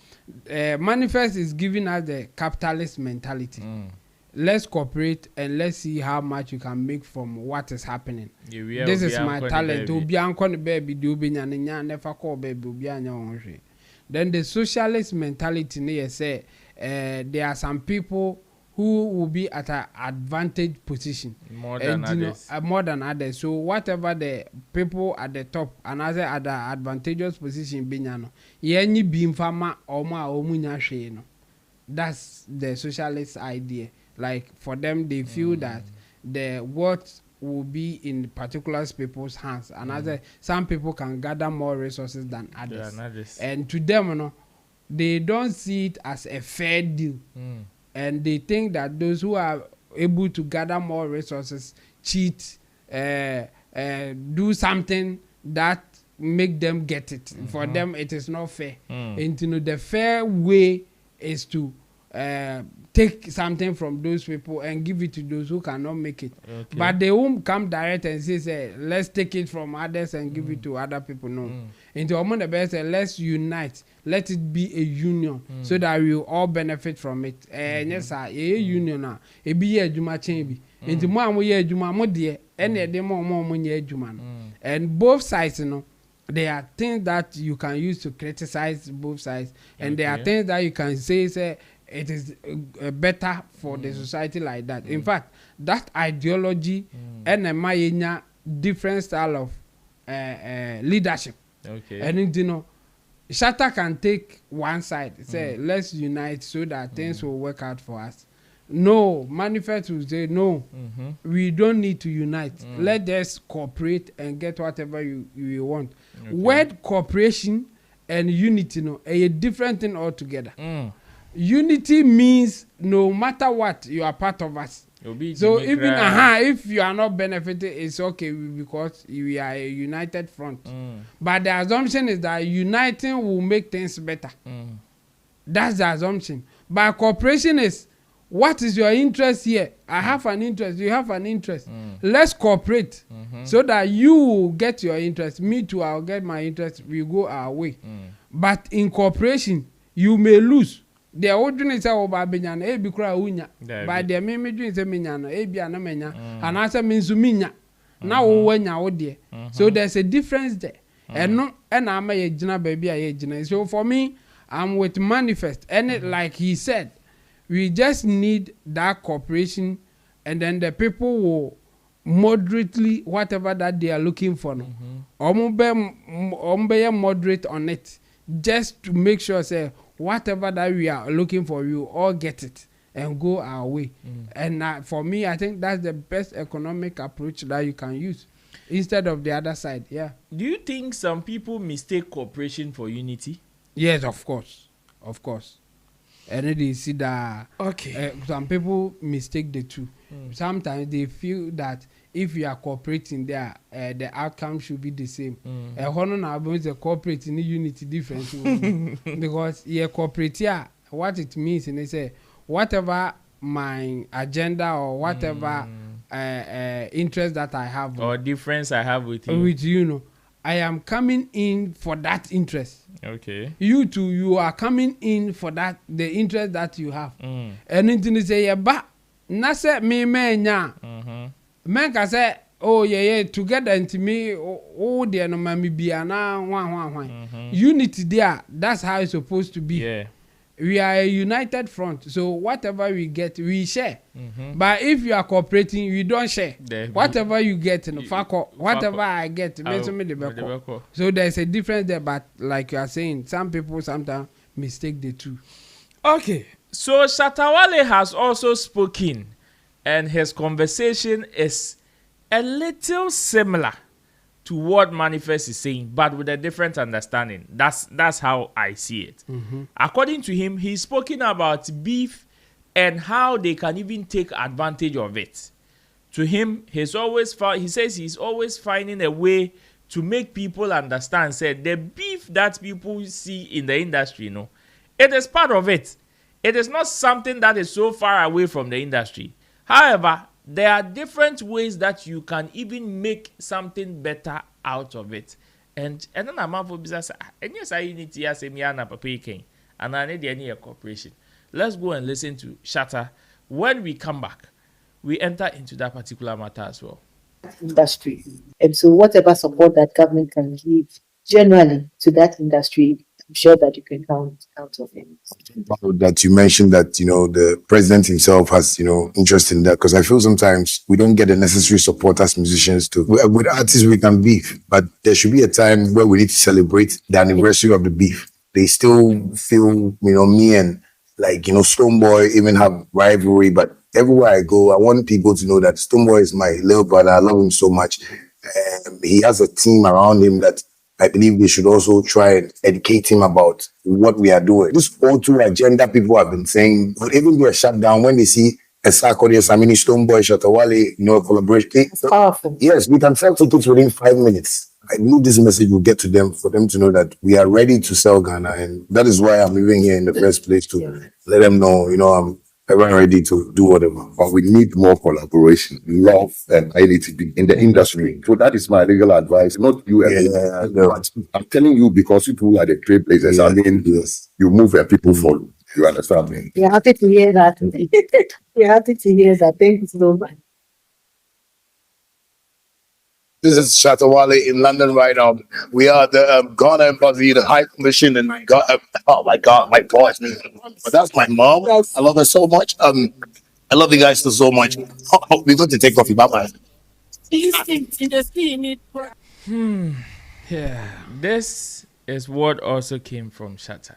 Manifest is giving us the capitalist mentality. Let's cooperate and let's see how much you can make from what is happening. This is my talent. Then the socialist mentality say there are some people who will be at an advantage position more than others. So whatever the people at the top and other at the advantageous position binyano yenyi bimfama oma omunya hwe no. That's the socialist idea. Like for them they feel that the what will be in particular people's hands and other some people can gather more resources than others. And to them you know, they don't see it as a fair deal. And they think that those who are able to gather more resources cheat, do something that make them get it. For them, it is not fair. And you know, the fair way is to take something from those people and give it to those who cannot make it. Okay. But they won't come direct and say let's take it from others and give it to other people. No. Into among the best, let's unite. Let it be a union so that we will all benefit from it. Yes, a union now. It be a juma chambi. Into more we juma more dear, and a demo more juma. And both sides, you know. There are things that you can use to criticize both sides, and there are things that you can say it is better for the society like that. In fact, that ideology and a different style of leadership. Okay. And you know, Shatta can take one side, say let's unite so that things will work out for us. No, Manifest will say no. We don't need to unite. Let us cooperate and get whatever you want. Okay. Word cooperation and unity, no, a different thing altogether. Unity means no matter what, you are part of us. So even if you are not benefiting, it's okay because we are a united front. But the assumption is that uniting will make things better. That's the assumption. But cooperation is, what is your interest here? I have an interest. You have an interest. Let's cooperate so that you will get your interest. Me too, I'll get my interest. We go our way. But in cooperation, you may lose. The ordinary say oba benyana e bi kura unya. But the me dream say menyana e bi ana menya. And I say minsu minya. Na wo wanya wo de. So there's a difference there. And no and am ye gina baby a ye gina. So for me, I'm with Manifest. And it, like he said, we just need that cooperation, and then the people will moderately whatever that they are looking for. Be moderate on it, just to make sure say whatever that we are looking for, you all get it and go our way. And for me, I think that's the best economic approach that you can use instead of the other side. Yeah. Do you think some people mistake cooperation for unity? Yes, of course, of course. And they see that some people mistake the two. Sometimes they feel that if you are cooperating there, the outcome should be the same. The cooperating unity difference because yeah, cooperate here, what it means, and they say whatever my agenda or whatever interest that I have or difference I have with you. With you know, I am coming in for that interest. Okay. You too, you are coming in for that the interest that you have. And anything say yeah, but na say me nya. Men ka say oh yeah together into me oh there no mami bia na wan. Unity there, that's how it's supposed to be. Yeah. We are a united front, so whatever we get, we share. But if you are cooperating, you don't share. Whatever you get, whatever I get, so there's a difference there. But like you are saying, some people sometimes mistake the two. Okay, so Shatta has also spoken, and his conversation is a little similar to what Manifest is saying, but with a different understanding. That's how I see it. According to him, he's spoken about beef and how they can even take advantage of it. To him, he says he's always finding a way to make people understand. Said the beef that people see in the industry, it is part of it. It is not something that is so far away from the industry. However, there are different ways that you can even make something better out of it. And then I'm for business. And yes, I need to ask me and Papa King. And I need any cooperation. Let's go and listen to Shatta. When we come back, we enter into that particular matter as well. Industry. And so whatever support that government can give generally to that industry, I'm sure that you can count on him. That you mentioned that, the president himself has, interest in that, because I feel sometimes we don't get the necessary support as musicians to. With artists, we can beef, but there should be a time where we need to celebrate the anniversary of the beef. They still feel, me and Stonebwoy even have rivalry, but everywhere I go, I want people to know that Stonebwoy is my little brother. I love him so much. He has a team around him that I believe we should also try and educate him about what we are doing. This O2 agenda people have been saying, but even do a shutdown when they see a Sarkodie, Sammy, Stonebwoy, Shatta Wale, collaboration. It's powerful. Yes, we can sell tickets within 5 minutes. I knew this message would get to them for them to know that we are ready to sell Ghana, and that is why I'm even here in the first place to let them know, I'm ever ready to do whatever. But we need more collaboration, love, and identity in the industry. So that is my legal advice, not you. But I'm telling you because people are the trailblazers. I mean, you move and people follow. You understand me? You're happy to hear that. You're happy to hear that. Thank you so much. This is Shatta Wale in London right now. We are the Ghana Embassy, the High Commission, and oh my God, my voice. But that's my mom. I love her so much. I love you guys so much. We're going to take coffee. Bye bye. Yeah. This is what also came from Shatta.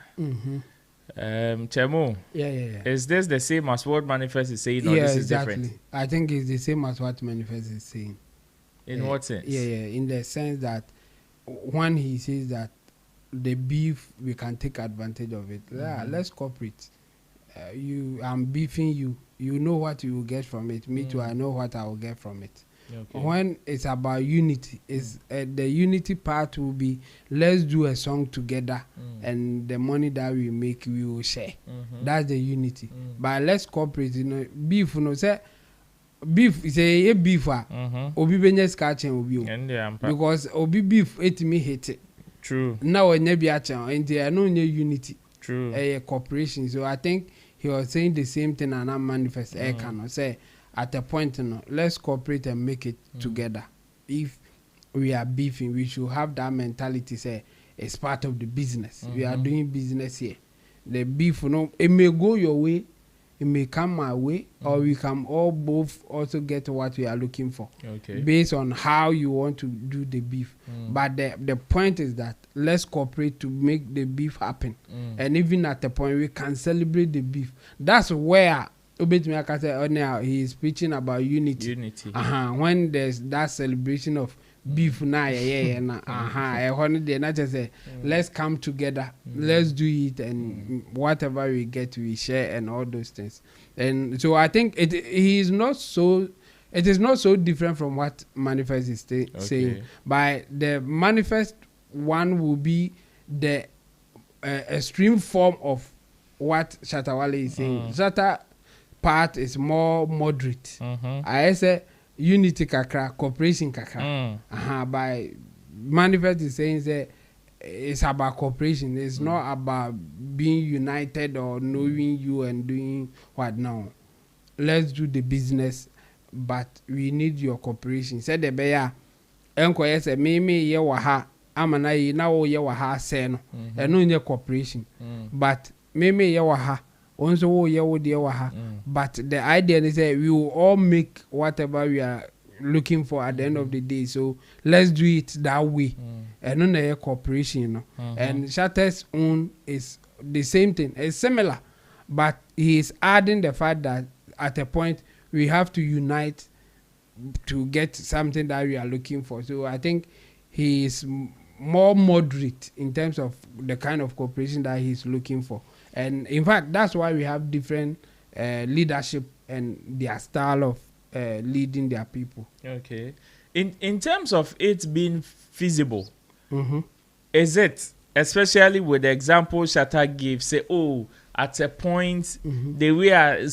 Chemo. Yeah. Is this the same as what Manifest is saying, or Yeah, this is exactly. different? I think it's the same as what Manifest is saying. In what sense? Yeah, in the sense that when he says that the beef, we can take advantage of it. Yeah, let's cooperate. I'm beefing you. You know what you will get from it. Me too, I know what I will get from it. Okay. When it's about unity, is the unity part will be let's do a song together, and the money that we make we will share. That's the unity. But let's cooperate. Beef, say beef is a beef. Obi benye scratching obi because obi beef me hate it. True. Now we never actually, and there are no new unity. True. A cooperation. So I think he was saying the same thing, and I manifest. Akon say at a point, let's cooperate and make it together. If we are beefing, we should have that mentality. Say it's part of the business. We are doing business here. The beef, it may go your way. It may come my way, or we can all both also get what we are looking for, based on how you want to do the beef. But the point is that let's cooperate to make the beef happen, and even at the point we can celebrate the beef. That's where now he is preaching about unity. When there's that celebration of beef let's come together, let's do it, and whatever we get we share and all those things. And so I think it is not so different from what Manifest is saying. By the Manifest one will be the extreme form of what Shatta Wale is saying. Shatta part is more moderate. I say unity kakra, cooperation kakra. By Manifest is saying that it's about cooperation. It's not about being united or knowing you and doing what now. Let's do the business, but we need your cooperation. Said the bear, Uncle yes, me ye waha, amana ye now ye waha seno, and no your cooperation. But me ye waha. Also, but the idea is that we will all make whatever we are looking for at the end of the day. So let's do it that way, and on the cooperation, And Shatta's own is the same thing. It's similar, but he is adding the fact that at a point we have to unite to get something that we are looking for. So I think he is more moderate in terms of the kind of cooperation that he's looking for. And in fact, that's why we have different leadership and their style of leading their people. Okay. In terms of it being feasible, is it, especially with the example Shatta gave, say, at a point, the way like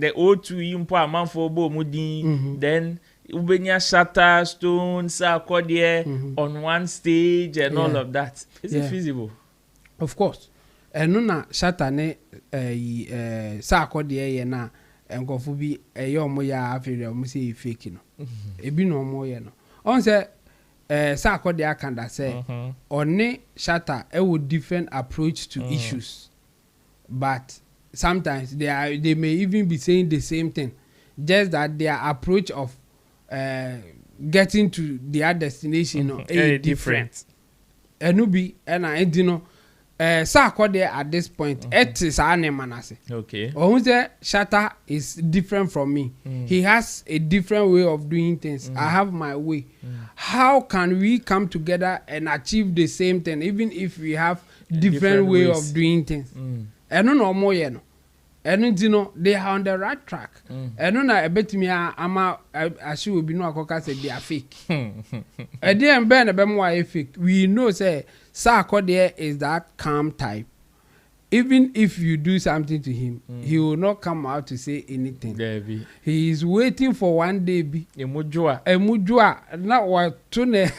the O2 impo amount for Bo Mudi, then Ubenya Shatta, Stone, on one stage and all of that. Is it feasible? Of course. And na Shatta ne sakode na enkofu bi eyomo ya afere omo say fake no. Ebi no omo ye no. On say sakode akanda say one Shatta would different approach to issues. But sometimes they may even be saying the same thing, just that their approach of getting to their destination is different. Enubi and I know Sakode at this point it is manase. Okay. Shatta is different from me. He has a different way of doing things. I have my way. How can we come together and achieve the same thing even if we have different way of doing things? I don't know more, And you know they are on the right track. And when I bet me I she will be no akoka say they are fake. And then ben a fake. We know say Sako there is that calm type. Even if you do something to him, he will not come out to say anything. He is waiting for one day. Emujua. Now what to ne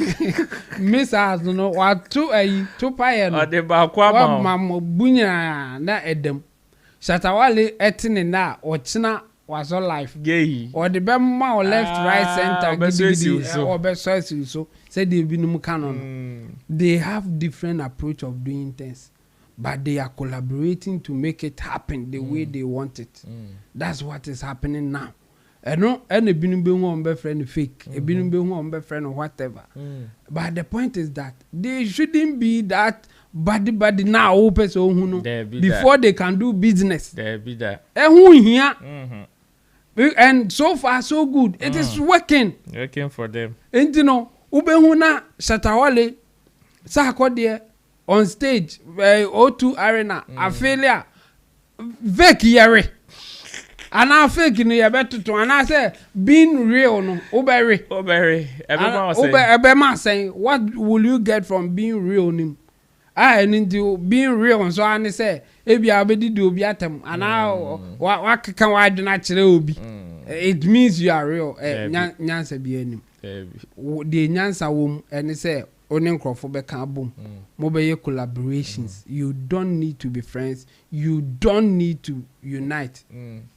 miss us no what to pay no. The bakwa mama bunya na edem. Shatta Wale etin na ochina was all life. Gay. Or the bema or left, right, center, or best so said they be no canon. They have different approach of doing things. But they are collaborating to make it happen the way they want it. That's what is happening now. And no, any be friend fake, a be friend or whatever. But the point is that they shouldn't be that body now open so who know before they can do business. There be that. And who here? And so far so good. It is working. Working for them. And you know, ube huna Shatta Wale Sako there. On stage, O2 Arena, a failure. Vek yere. And I fake in the better to, and I say, being real, no, Oberry. Everyone saying, what will you get from being real? I need to being real, so I say, maybe I'll be do be at them, and now what can I do naturally be? It means you are real. Nyansa be any. The Nyansa womb, and they say, Onen Crawford boom. Mobile collaborations. You don't need to be friends. You don't need to unite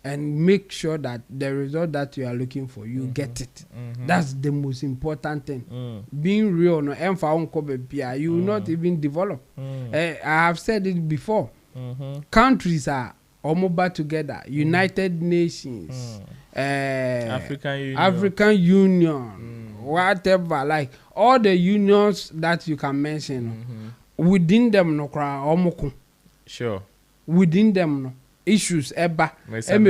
and make sure that the result that you are looking for, you get it. That's the most important thing. Being real, no, you will not even develop. I have said it before. Countries are almost together. United Nations, African Union. Whatever, like all the unions that you can mention, within them no cry omoko. Sure. Within them no issues eba.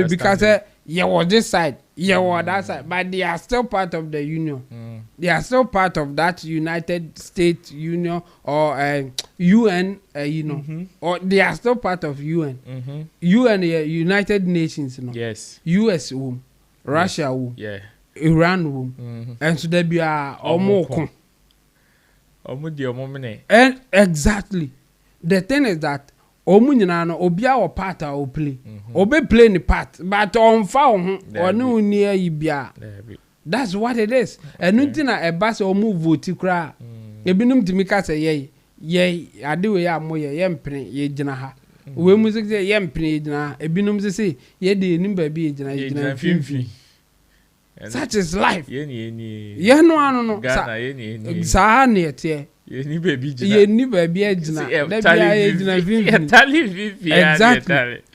Because you was this side, you was that side, but they are still part of the union. They are still part of that United States Union or UN, you know, or they are still part of UN. UN, United Nations, you know. Yes. US, Russia, yeah. Iran and so there be a and exactly the thing is that nyina no obia or part or play obe play the part but on found or no near ibia. That's what it is. And nothing a bass or move vote cry ebinum to make us say ye ade we am ye yempene ye gina ha we music say yempene gina ebinum say ye de nim ba bi gina finfi. Such is life. Yeah, no. Exactly.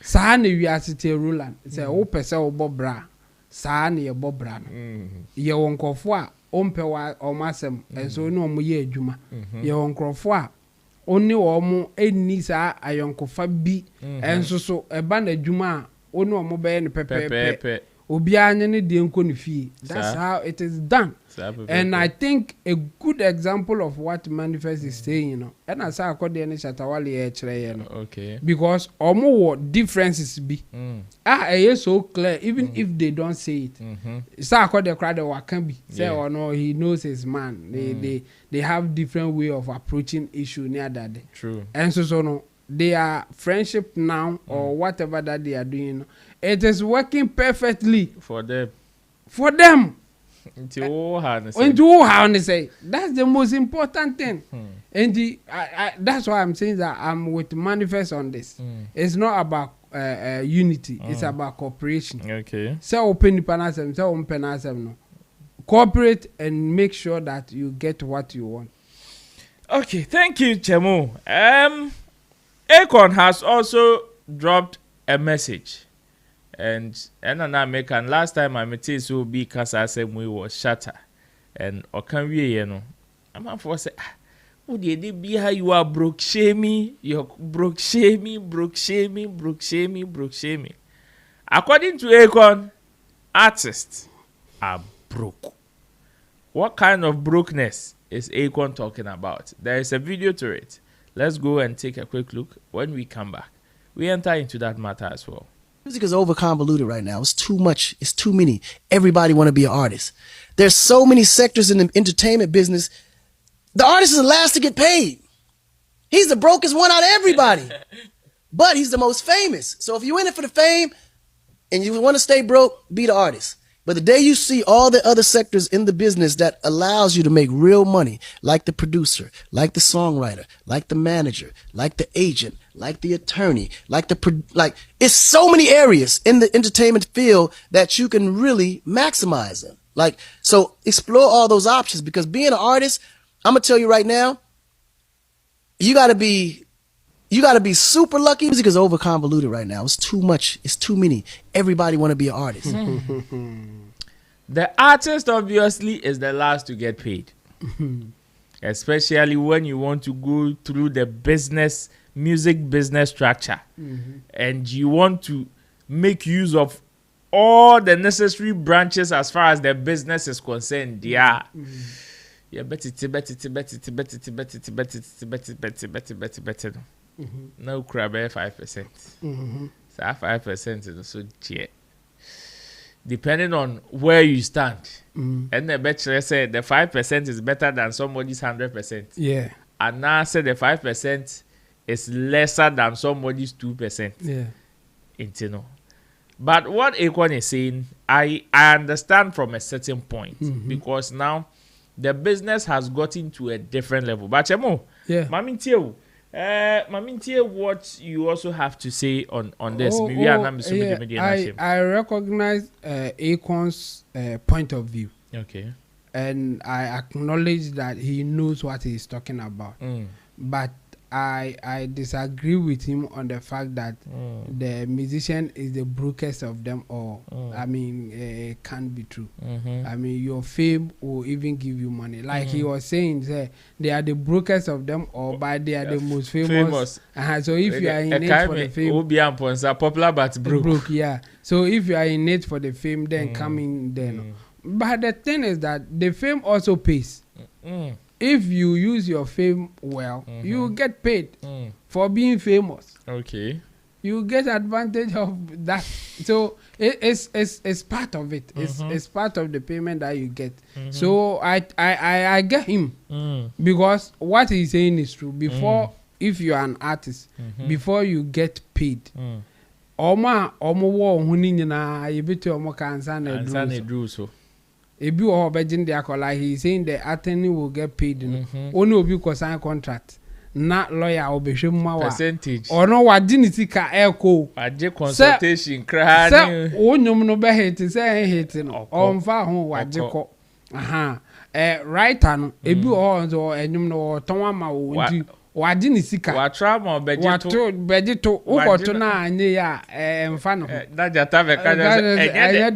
Sahani we are sitting Roland. Say, oh, pesa o bobra. Sahani a bobra. Ye won't call for ompewa or masem, and so no more ye juma. Ye won't call for only or more any sa a yonko fabi, and so a band juma, or no more ben pepe. That's how it is done. And I think a good example of what M.anifest is saying, you know, and as I call the Shatta Wale, okay, because what differences be it's so clear, even if they don't say it. So I call the crowd what can be say or no, he knows his man. They have different way of approaching issue near that. True. And so no, they are friendship now or whatever that they are doing. It is working perfectly for them. Into how they say that's the most important thing. And that's why I'm saying that I'm with M.anifest on this. It's not about unity. It's about cooperation. Okay. So open no. Cooperate and make sure that you get what you want. Okay, thank you, Chemo. Akon has also dropped a message. And American last time I met it so be cause I said we was Shatta. And can we you know I'm for say who did be how you are broke shamey, you're broke shamey. According to Akon, artists are broke. What kind of brokenness is Akon talking about? There is a video to it. Let's go and take a quick look. When we come back, we enter into that matter as well. Music is over convoluted right now. It's too much. It's too many. Everybody want to be an artist. There's so many sectors in the entertainment business. The artist is the last to get paid. He's the brokest one out of everybody. But he's the most famous. So if you're in it for the fame and you want to stay broke, be the artist. But the day you see all the other sectors in the business that allows you to make real money, like the producer, like the songwriter, like the manager, like the agent, like the attorney, like it's so many areas in the entertainment field that you can really maximize them. Like, so explore all those options, because being an artist, I'm gonna tell you right now, you gotta be super lucky. Music is over convoluted right now. It's too much. It's too many. Everybody want to be an artist. The artist obviously is the last to get paid. Especially when you want to go through the music business structure. And you want to make use of all the necessary branches as far as the business is concerned. Yeah. Bet it. No crab 5%. So 5% so cheap. Depending on where you stand. And the bachelor said the 5% is better than somebody's 100%. Yeah. And now said the 5% is lesser than somebody's 2%. Yeah. But what Akon is saying, I understand from a certain point, because now the business has gotten to a different level. But yeah. Mamintie, what you also have to say on this? I recognize Akon's point of view. Okay. And I acknowledge that he knows what he's talking about. But I disagree with him on the fact that the musician is the brokest of them all. I mean, it can't be true. I mean, your fame will even give you money. Like he was saying, they are the brokest of them all, but they are the most famous. So if you are in it for the fame, popular but broke. Yeah. So if you are in it for the fame, then come in then. But the thing is that the fame also pays. If you use your fame well, you get paid for being famous. Okay. You get advantage of that. So it's part of it. It's part of the payment that you get. So I get him because what he's saying is true. Before, if you are an artist, before you get paid, Oma wo huni nyina yebeti omo kansa na edru so. Ebi o obegin dey akola, he saying the attorney will get paid. Only obi ko sign contract. Na lawyer obehwe mma wa percentage. Ono wadi ni sika eko. Waje consultation kra ni. Se onyum no be hate say hate no. Onfa ho waje ko. Writer no ebi o nzo enyum no ton ama wo ndi wadi ni sika. Wa trauma bejeto ukoto na anye ya mfa no. Na jata be ka enye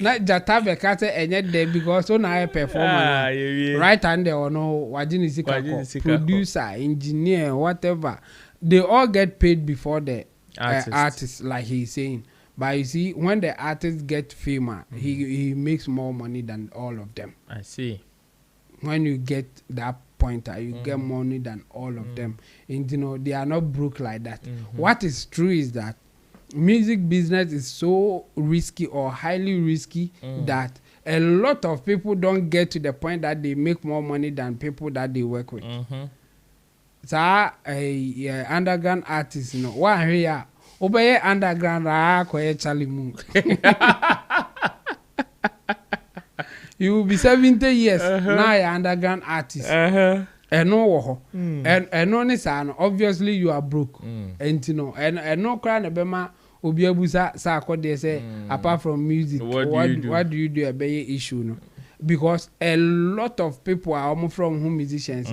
na jata be ka say enye de because so na performance right and there no wadi ni sika producer engineer whatever, they all get paid before the artist, like he's saying. But you see, when the artist get famous, he makes more money than all of them. I see. When you get that pointer, you get money than all of them. And you know, they are not broke like that. What is true is that music business is so risky or highly risky that a lot of people don't get to the point that they make more money than people that they work with. So underground artist, you know, one here, obey underground Charlie Moon. You will be 70 years now, you're underground artist. And no, and no, obviously you are broke. And you know, and no crying about Obiabusa Sako, they say, apart from music, what do you do about your issue? No? Because a lot of people are almost from home musicians.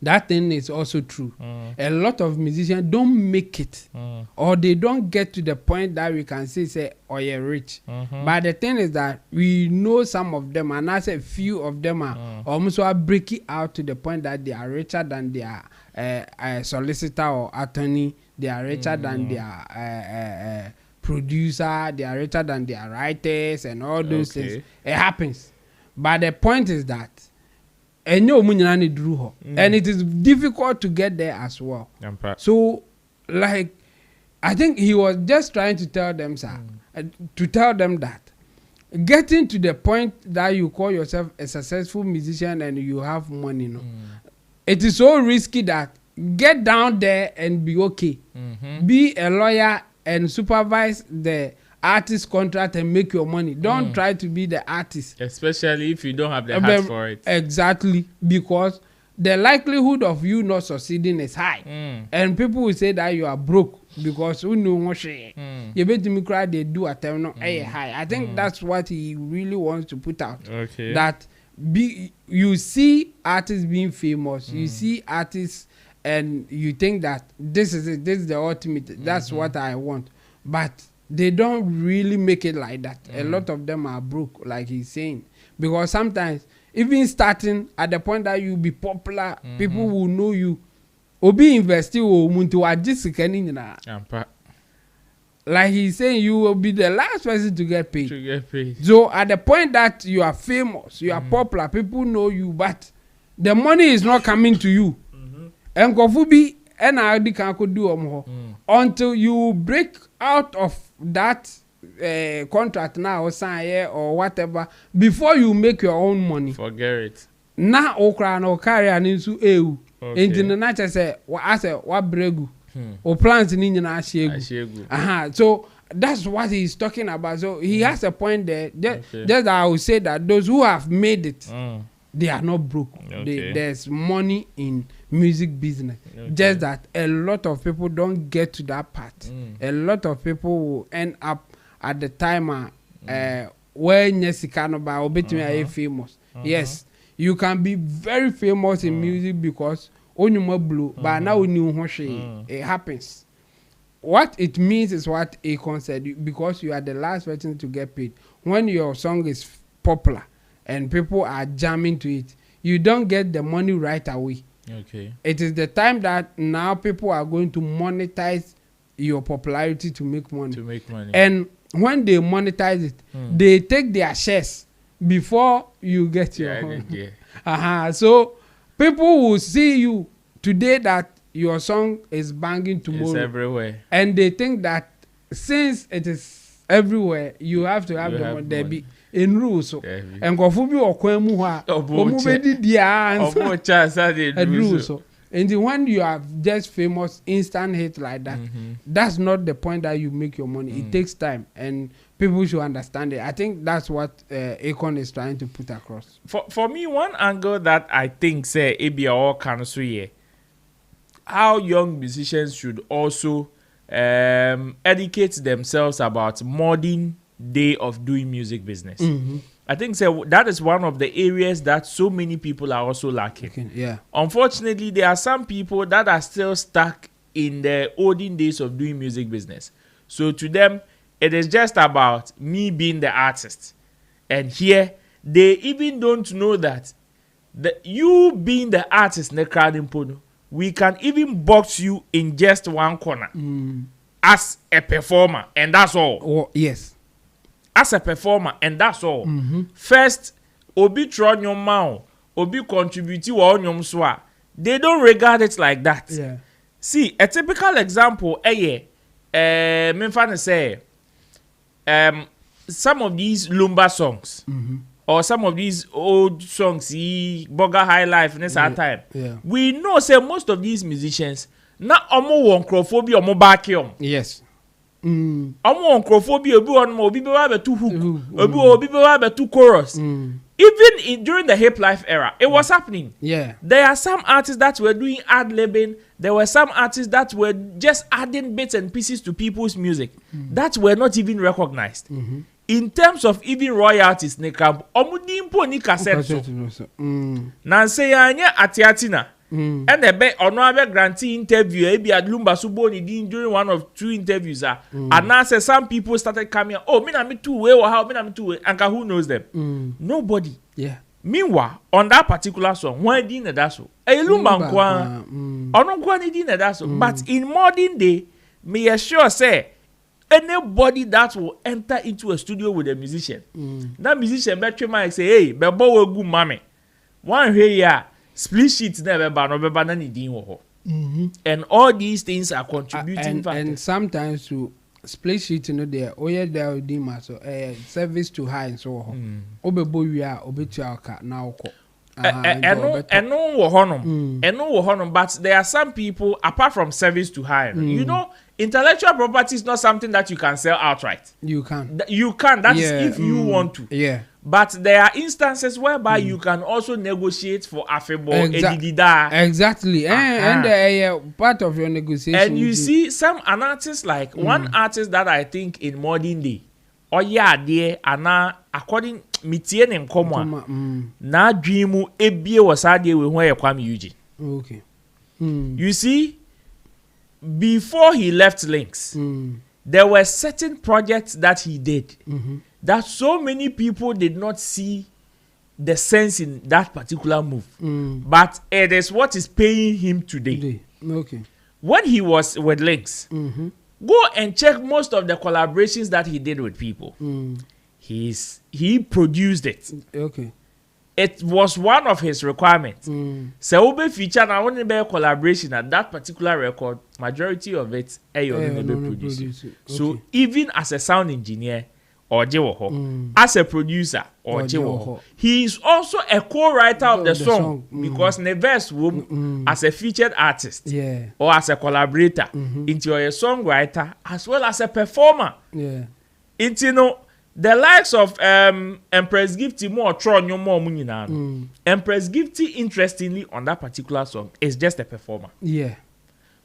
That thing is also true. A lot of musicians don't make it, or they don't get to the point that we can say, oh, you're rich. But the thing is that we know some of them, and I say a few of them are almost breaking out to the point that they are richer than their solicitor or attorney. They are richer than their producer. They are richer than their writers and all those things. It happens. But the point is that and it is difficult to get there as well. So, like, I think he was just trying to tell them, sir, to tell them that getting to the point that you call yourself a successful musician and you have money, no, it is so risky that get down there and be okay. Be a lawyer and supervise the artist contract and make your money. Don't try to be the artist, especially if you don't have the heart for it. Exactly, because the likelihood of you not succeeding is high, and people will say that you are broke because who know what she you bet me cry they do at time high. I think that's what he really wants to put out. Okay, that you see artists being famous, you see artists and you think that this is it, this is the ultimate, that's what I want, but they don't really make it like that. A lot of them are broke, like he's saying, because sometimes even starting at the point that you be popular, people will know you. Obi investing muntu ajisikeni na. Like he's saying, you will be the last person to get paid. So at the point that you are famous, you are popular, people know you, but the money is not coming to you. And Kofubi and I can do until you break out of that contract now or sign or whatever before you make your own money. Forget it. Now okra no carry an into EU. In the nature say what bregu or plants in Indian so that's what he's talking about. So he has a point there. Just I would say that those who have made it, they are not broke. There's money in music business. Just that a lot of people don't get to that part. A lot of people will end up at the time when Yesikanoba or between famous. Yes, you can be very famous in music because only blue, but now we knew it happens. What it means is what Akon said, because you are the last person to get paid. When your song is popular and people are jamming to it, you don't get the money right away. Okay. It is the time that now people are going to monetize your popularity to make money. And when they monetize it, they take their shares before you get your own. So people will see you today that your song is banging tomorrow. It's everywhere. And they think that since it is everywhere, you have to have the money. There be in rules. And Kofubi or Kwemu and when you are just famous, instant hit like that, that's not the point that you make your money. It takes time, and people should understand it. I think that's what Akon is trying to put across. For me, one angle that I think say Abia all can see how young musicians should also educate themselves about modern day of doing music business. I think that is one of the areas that so many people are also lacking. Unfortunately, there are some people that are still stuck in the olden days of doing music business. So to them, it is just about me being the artist. And here, they even don't know that you being the artist, we can even box you in just one corner as a performer, and that's all. Oh, yes. As a performer, and that's all. First, obi tron your mouth, obi contribute on your swa. They don't regard it like that. See, a typical example, say, some of these Lumba songs, or some of these old songs, Boga High Life, in this time, we know, say, most of these musicians, not omo wonkrofobia omo bakium. Yes. Omo wonkrofobia obi on obi be wa be two hook, obi be wa be two chorus. Even during the hip life era, it was happening. There are some artists that were doing ad-libbing. There were some artists that were just adding bits and pieces to people's music that were not even recognized. In terms of even royalties, omudimpo ni cassette. Nanse yanya atiatina. And the be ono grantee interview ebi adlumba subo ni din during one of two interviews and now say some people started coming, oh me na me too way or how me na me too way, and who knows them? Nobody. Meanwhile, on that particular song, when din that so lumba nkwa ono nkwa ni din that so, but in modern day, me assure say anybody that will enter into a studio with a musician, that musician bet you might say, hey, bebo we good mame. One here split sheet never ban ni din wo. And all these things are contributing factors. And sometimes to split sheet there, there so service to high and so on. Obebo we are obetuaka now. But there are some people apart from service to hire. You know, intellectual property is not something that you can sell outright. You can. That is if you want to. Yeah. But there are instances whereby you can also negotiate for affable exactly. And part of your negotiation. And you see some artists like one artist that I think in modern day. According mitie ne nkomo na adwemu ebie wasade we ho Kwame Eugene. Okay. You see, before he left Links, there were certain projects that he did that so many people did not see the sense in that particular move. But it is what is paying him today. Okay. When he was with Links, go and check most of the collaborations that he did with people. He produced it. Okay. It was one of his requirements. So we feature now only be collaboration at that particular record. Majority of it producer. So even as a sound engineer or as a producer or he is also a co-writer of the song because Neves as a featured artist or as a collaborator into a songwriter as well as a performer. Into the likes of Empress Gifty more tron your more money now. Empress Gifty, interestingly, on that particular song, is just a performer. Yeah.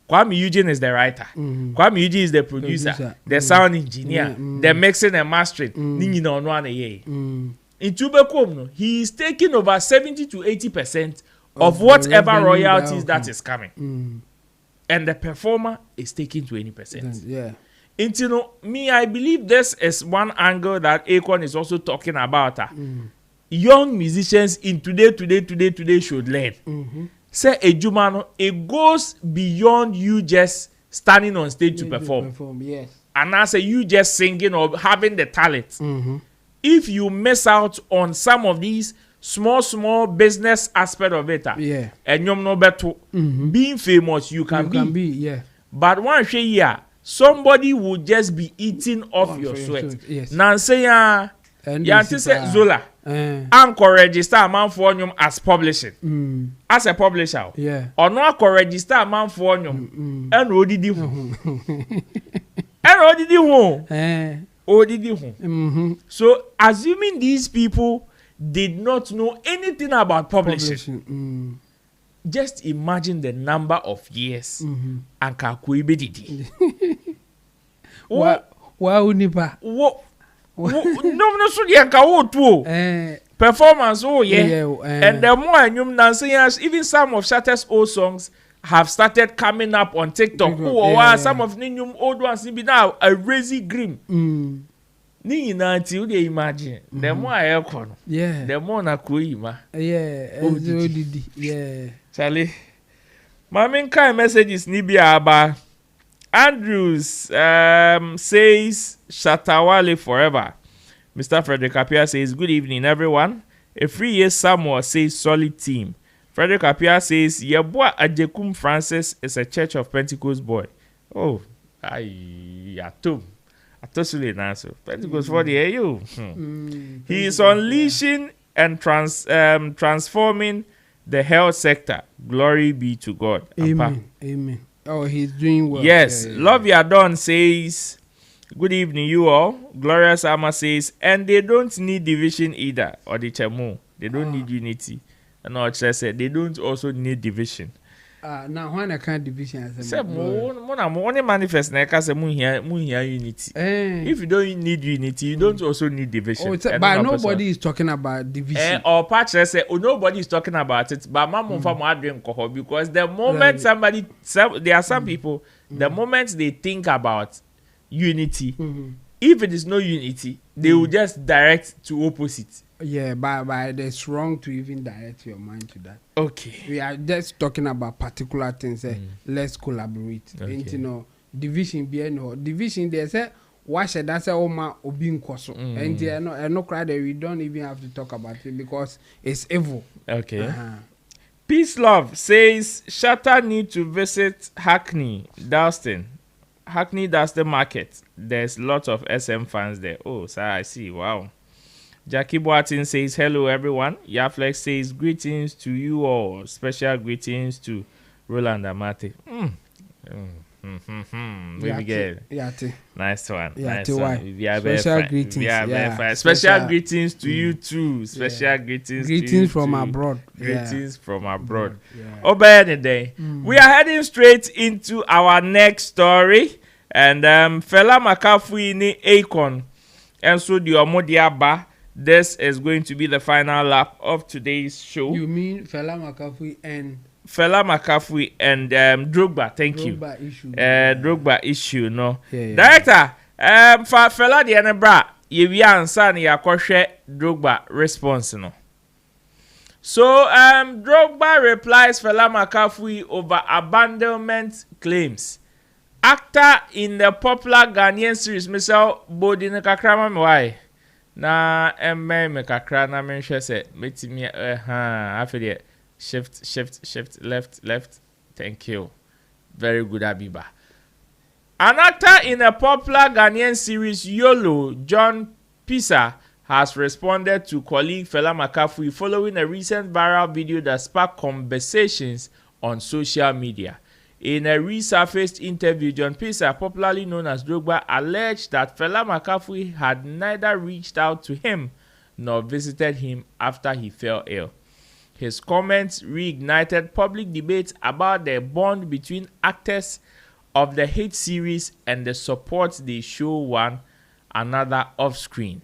Kwame Eugene is the writer. Kwame Eugene is the producer. The sound engineer, the mixing and mastering. In Tubekom, he is taking over 70 to 80% of whatever royalties that is coming. And the performer is taking 20%. Yeah. I believe this is one angle that Akon is also talking about. Young musicians in today should learn. Say Ejumano, it goes beyond you just standing on stage to perform. Yes. And I say you just singing or having the talent. If you miss out on some of these small business aspect of it, and you're no better being famous, you can be. Yeah. But one year, somebody will just be eating off your sweat. Yes. Nancy say Zola. Anchor register a man for you as publishing. As a publisher. Yeah. Or not register a man for you. And Odidi And Odidi So assuming these people did not know anything about publishing. Just imagine the number of years and Kakui did. Unipa. No, so the performance, and the more and dancing, even some of Shatta's old songs have started coming up on TikTok. Some of the old ones be now a crazy grim. Until they imagine the more I Akon, the more na kuima. Charlie, my main kind messages Nibia Aba Andrews says Shatta Wale forever. Mr. Frederick Apia says good evening everyone. A 3 year Samuel says solid team. Frederick Apia says Yeboah Ajekum Francis is a Church of Pentecost boy. Oh, Atom. Atosule Naso. Pentecost for the AU. He is unleashing and transforming the health sector. Glory be to God. Amen. Oh, he's doing well. Yes. Love Your Dawn says, good evening, you all. Glorious Ama says, and they don't need division either. Or the Chemu. They don't need unity. And I said, they don't also need division. Now, when I can't division, I say, M.anifest unity. If you don't need unity, you don't also need division. But nobody is talking about division. Or patch say, nobody is talking about it. But because the moment there are some people, the moment they think about unity, if it is no unity, they will just direct to opposite. Yeah, but it's wrong to even direct your mind to that. Okay. We are just talking about particular things. Let's collaborate. Okay. And, division division. They say, why should I say, ma obin koso? And no cry that we don't even have to talk about it because it's evil. Okay. Peace Love says Shatta need to visit Hackney Dalston Market. There's lots of SM fans there. Oh, sir, I see. Wow. Jackie Boatin says hello everyone. Yaflex says greetings to you all. Special greetings to Roland Amate. We get nice one. Nice one. Special greetings. Special greetings to you too. Special greetings from too. abroad. Greetings from abroad. Day. We are heading straight into our next story. And Fela Makafui ni Akon. And so the Omodiaba. This is going to be the final lap of today's show. You mean Fela Makafui and Drogba, thank you. Issue. Drogba issue, no. Director, for Fela the Enebra, you answer ni yakoshe Drogba response, no. So, Drogba replies Fela Makafui over abandonment claims. Actor in the popular Ghanaian series, Mr. Bodine Kakrama Mwai. Na me kakra na me hwe se metimi afede shift left thank you very good Abiba. An actor in a popular Ghanaian series YOLO, John Pisa, has responded to colleague Fela Makafui following a recent viral video that sparked conversations on social media. In a resurfaced interview, John Pisa, popularly known as Drogba, alleged that Fela Makafui had neither reached out to him nor visited him after he fell ill. His comments reignited public debates about the bond between actors of the hit series and the support they show one another off-screen.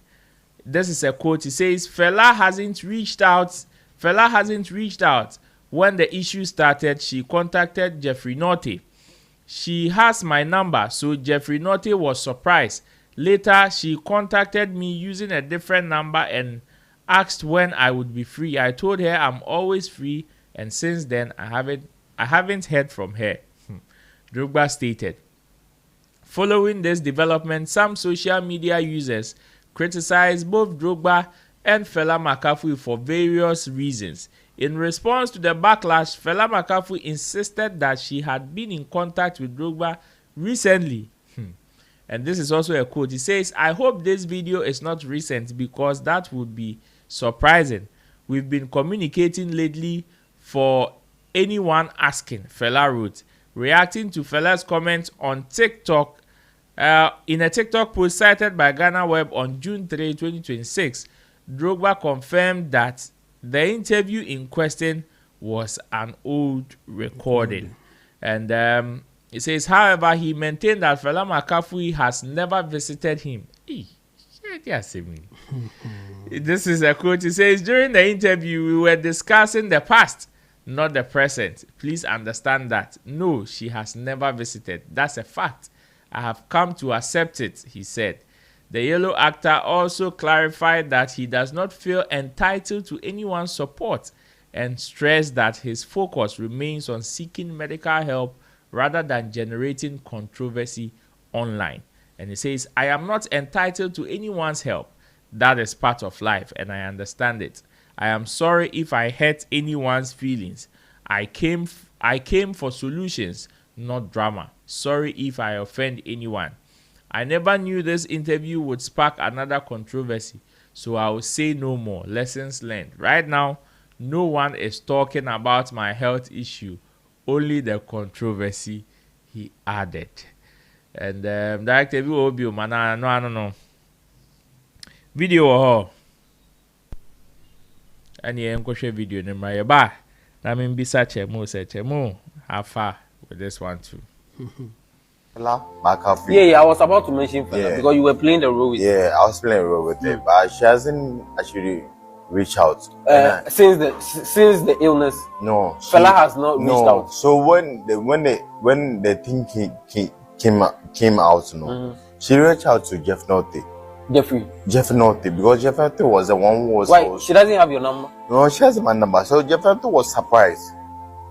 This is a quote. He says, Fela hasn't reached out. When the issue started, she contacted Jeffrey Norte. She has my number, so Jeffrey Norte was surprised. Later, she contacted me using a different number and asked when I would be free. I told her I'm always free, and since then I haven't heard from her. Drogba stated. Following this development, some social media users criticized both Drogba and Fela Makafui for various reasons. In response to the backlash, Fela Makafui insisted that she had been in contact with Drogba recently. And this is also a quote. He says, I hope this video is not recent because that would be surprising. We've been communicating lately for anyone asking, Fela wrote. Reacting to Fela's comments on TikTok, in a TikTok post cited by Ghana Web on June 3, 2026, Drogba confirmed that the interview in question was an old recording. And it says, however, he maintained that Fela Makafui has never visited him. This is a quote. He says, during the interview, we were discussing the past, not the present. Please understand that. No, she has never visited. That's a fact. I have come to accept it, he said. The yellow actor also clarified that he does not feel entitled to anyone's support and stressed that his focus remains on seeking medical help rather than generating controversy online. And he says, I am not entitled to anyone's help. That is part of life and I understand it. I am sorry if I hurt anyone's feelings. I came for solutions, not drama. Sorry if I offend anyone. I never knew this interview would spark another controversy, so I will say no more. Lessons learned. Right now, no one is talking about my health issue, only the controversy, he added. And director, we will be man. No. Video or and you encourage video in my bar. I mean, be such a mo. How far with this one too? Yeah, I was about to mention Fela because you were playing the role with him. Yeah, I was playing a role with her, but she hasn't actually reached out. Since the illness, no, Fela has not reached out. So when the thing came out, she reached out to Jeff Norte. Jeff Norte, because Jeff Norte was the one who was. Why? She doesn't have your number? No, she has my number. So Jeff Norte was surprised.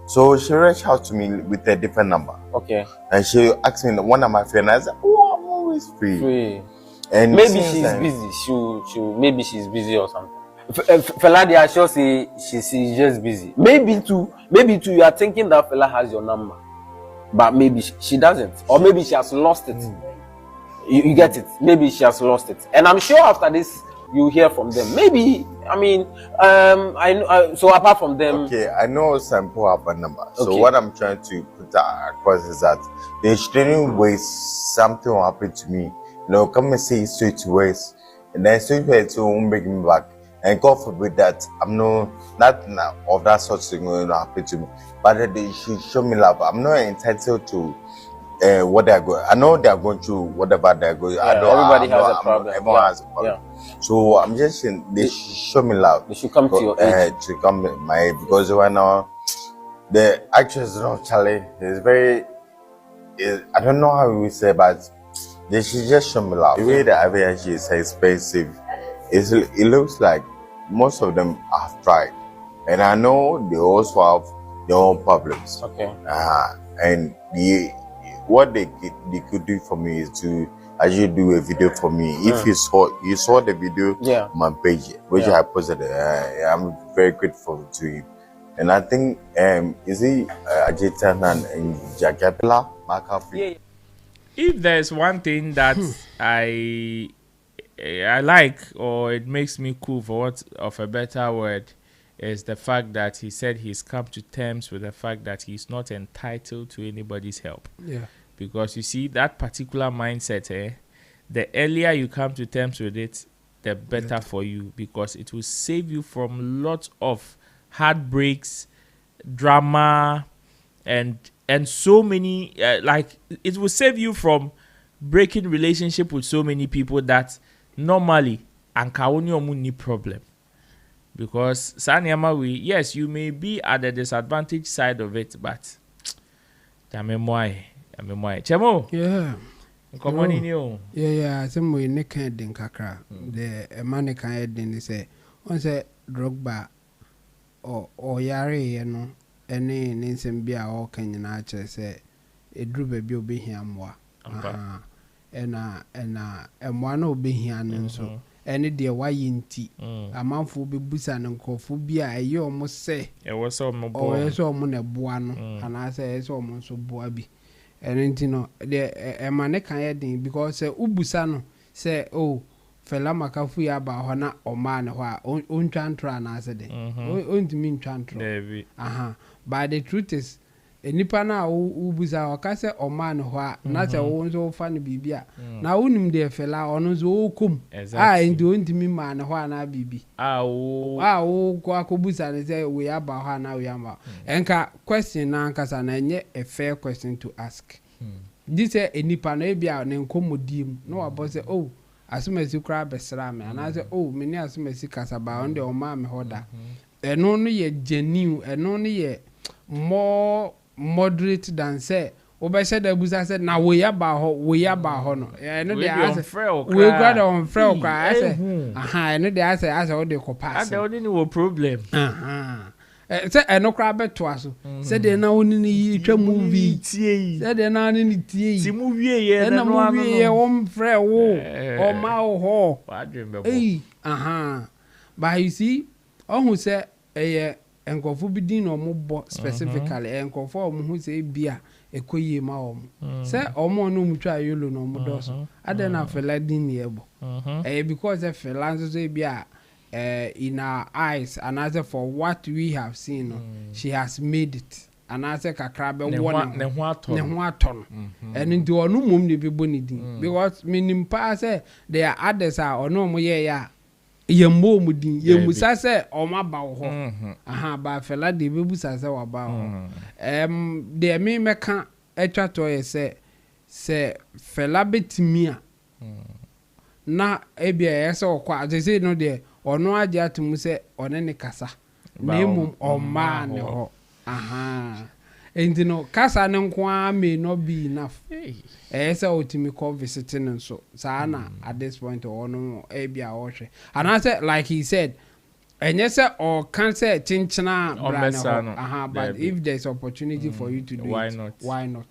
So she reached out to me with a different number. Okay. And she asked me one of my friends. I said, "Oh, I'm always free." Free. And maybe she's busy. Maybe she's busy or something. Fela, they are sure she's just busy. Maybe too, you are thinking that Fela has your number, but maybe she doesn't, or maybe she has lost it. You get it? Maybe she has lost it, and I'm sure after this you hear from them. Maybe, I mean, so apart from them, okay, I know some people have a number. Okay. So what I'm trying to put across is that they shouldn't waste something will happen to me. You know, come and say straight to waste, and then straight to it won't bring me back. And God forbid that I'm nothing of that sort of thing going to happen to me. But they should show me love. I'm not entitled to what they're going. I know they're going through whatever they're going. Yeah, everybody has a problem. Everyone has a problem. Yeah. So I'm just saying they should show me love. They should come to your age. To come to my age, because right now the actress of Charlie is very. I don't know how we say, but they should just show me love. The way the average is expensive, it looks like most of them have tried, and I know they also have their own problems. Okay. And what they could do for me is to actually do a video for me. If you saw the video on my page, which I posted, I'm very grateful to you. And I think is it Ajitan and Jacapela McAfee? If there's one thing that I like, or it makes me cool, for what of a better word, is the fact that he said he's come to terms with the fact that he's not entitled to anybody's help. Yeah. Because you see, that particular mindset, the earlier you come to terms with it, the better for you, because it will save you from lots of heartbreaks, drama, and so many, like, it will save you from breaking relationship with so many people that normally any problem. Because yes, you may be at the disadvantaged side of it, but Chemo. Yeah. Come on in you. Yeah, some way ne can den kakra. The man can den say on say Drogba or yare no any ninsem bia or can na che say a drew baby obi hiamwa. And obi hian so any dear why inti a man for be busan and cophobia you almost say it was so mon a buano and I say it's almost so boabi. And you know, the man can because Ubusano say, oh, Fela Makafu about Hona or man, who own chantra and answer day. Own to mean chantra. But the truth is, a nipana Ubusa or Cassa or man who not a own so funny bibia. Now, unim dear Fela or no so come. I ain't doing to me man, who I be. Oh, Quacobusa and say we are about her now. Yama. Enka question Nankas and yet a fair question to ask. This is a nipa na ebia na nkomodim no abo say oh asumasi kra besra me and I say oh me ni asumasi kasaba on the o ma me hoda eno no ye genuine eno no ye more moderate than say obese da busa say na we ya ba ho no eno dey ask we got on frɛ kra say eno dey ask o dey ko pass and there no problem say eno kra beto aso say dey na oni ni twa movie tie say dey na oni tie ti movie ye na movie ye won frɛ wo o ma ho but you see who say enkofo bi din no mo bo specifically enkofo o mo hu say bia ekoye ma o say o mo no mu twa yolo no mo do so ade na Fela din ye bo because Fela so say bia in our eyes and as for what we have seen she has made it and as a kakrabe one ne ho aton and into onu mum ne bebo ni din because minim pa say there are others are ono mo ye ya ye mo mu din ye musa say o ma ba wo ho ba Fela de bebu sa say wa ba ho de me meka etwa to ye say Fela betimi a na ebia yesa okwa say no de ono age atum se one ne kasa na emum oma ne ho and you know kasa ne nko a may not be enough say otimi call visiting so sana at this point ono ebia ohwe and I said like he said and yes or can say chinchina brand but if there's opportunity for you to do why not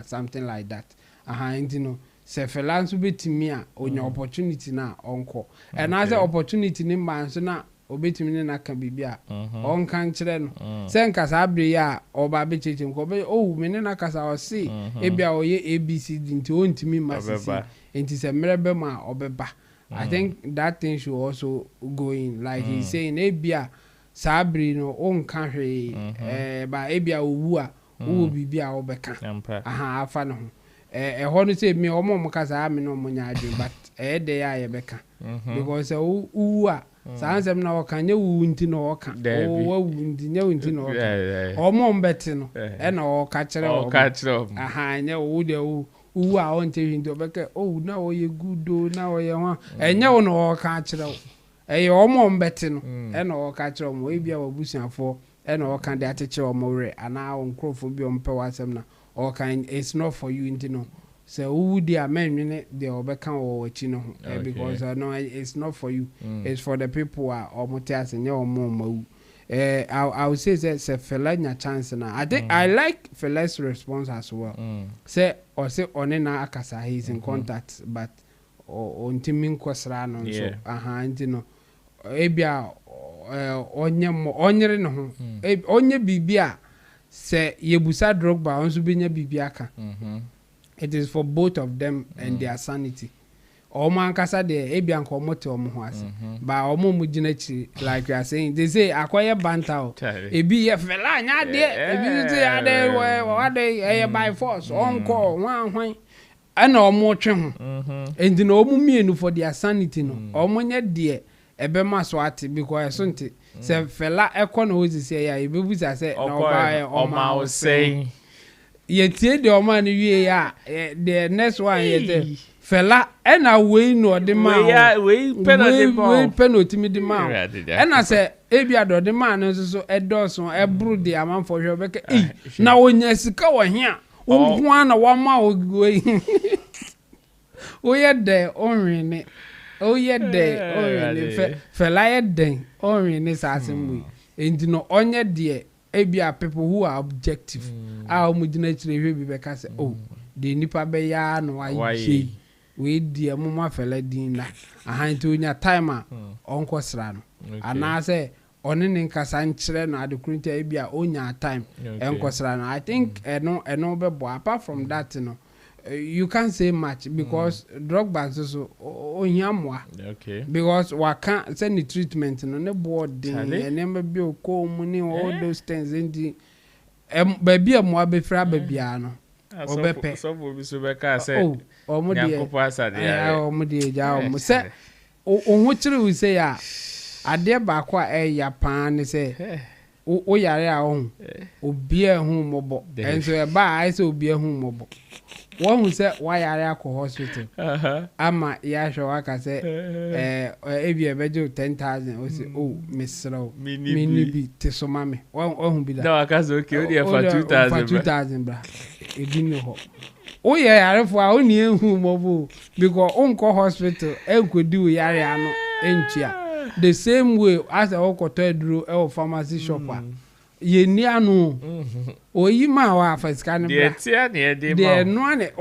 something like that and you know se Fela nso betimi a onya opportunity na onko and as opportunity ni man so na obetimi ne na ka bibia on kan kire no se nkasa abre ya oba be chechem ko be me ne na kasa o se ebia oye abcd nti ontimi masisi nti se merebe ma obeba. I think that thing should also go in, like he's saying ebia sabri no on kan hwe ba ebia owu a wo bibia obeka aha afa no ho ho no say me omo kasa me no monya adu but de ya ye beka because owu a sansem na okanye wu nti no oka o wu nti nya nti no oka omo mbeti no na oka kire aha nya wu de wu a on te hindu obeka na oye gudo na oye ho enya wo no oka kire omo mbeti no na oka kire mo ebia wabusuafo na oka de atechire omo re ana onkrofo bi ompe wasem na oka it's not for you nti no. So who the men they obeka or chino because no it's not for you. It's for the people who are omotias and your mom. I would say it's a fella chance now. I think I like fella's response as well. Say or say onena akasa he's in contact but on timing kwasrano so antino ebia onyere no ho onye bibia say yebusa Drogba onso benya bibia ka. It is for both of them and their sanity. Omo ankasa de ebia nko mote omo ho ase. Ba omo mugina chi like you are saying they say akoye banta o. Ebi ye fela nya de ebi say ade we de by force onko hwan ana omo twe ho. And no omo mienu for their sanity no. Omo nya de ebe maso ate because so nti say fela ekọ no ozi say ya ebi buza say na oba o say yetie de o man wie ya the next one yete fela ena we no de man we penalty mi de man ena say ebia do de man no so edoso ebru de amanfo hwe beke na onya sika wo hia wo na wa ma we oye de onwene oye de onwene fela ye de onwene sasemwe enti no onye de ebia people who are objective mudina chire bi be ka say de nipa be ya no ayi we die mama fela din na ahanti onya time onko sra no ana say oni nin kasa nchire no adekunta ebia onya time enko sra no I think eno be bo apart from that no you can't say much because drug bags so onyamwa because waka send the treatment no ne board din ene be ko mu ni all those things ndi baby amwa be fra babia no obepe so bo bi so be ka say nyakopo asade ya omudi ja omu se ohun chiri we say ya ade ba kwa ya pan ni say o yare a ohun obi ehun mobo enso e ba ai say obi ehun mobo one who said why are you hospital ama ya show aka say ebi ebejo 10,000 o say Miss Row mini bi te so mame one bi da no aka say okay o dey for 2,000 bra ebi ni ho o ye yare fo a o ni ehun mobo because onko hospital enkodi o yare ano entia the same way as a okoto eduro e pharmacy shopper ye ni anu oyi ma wa afasika ne bra de no ne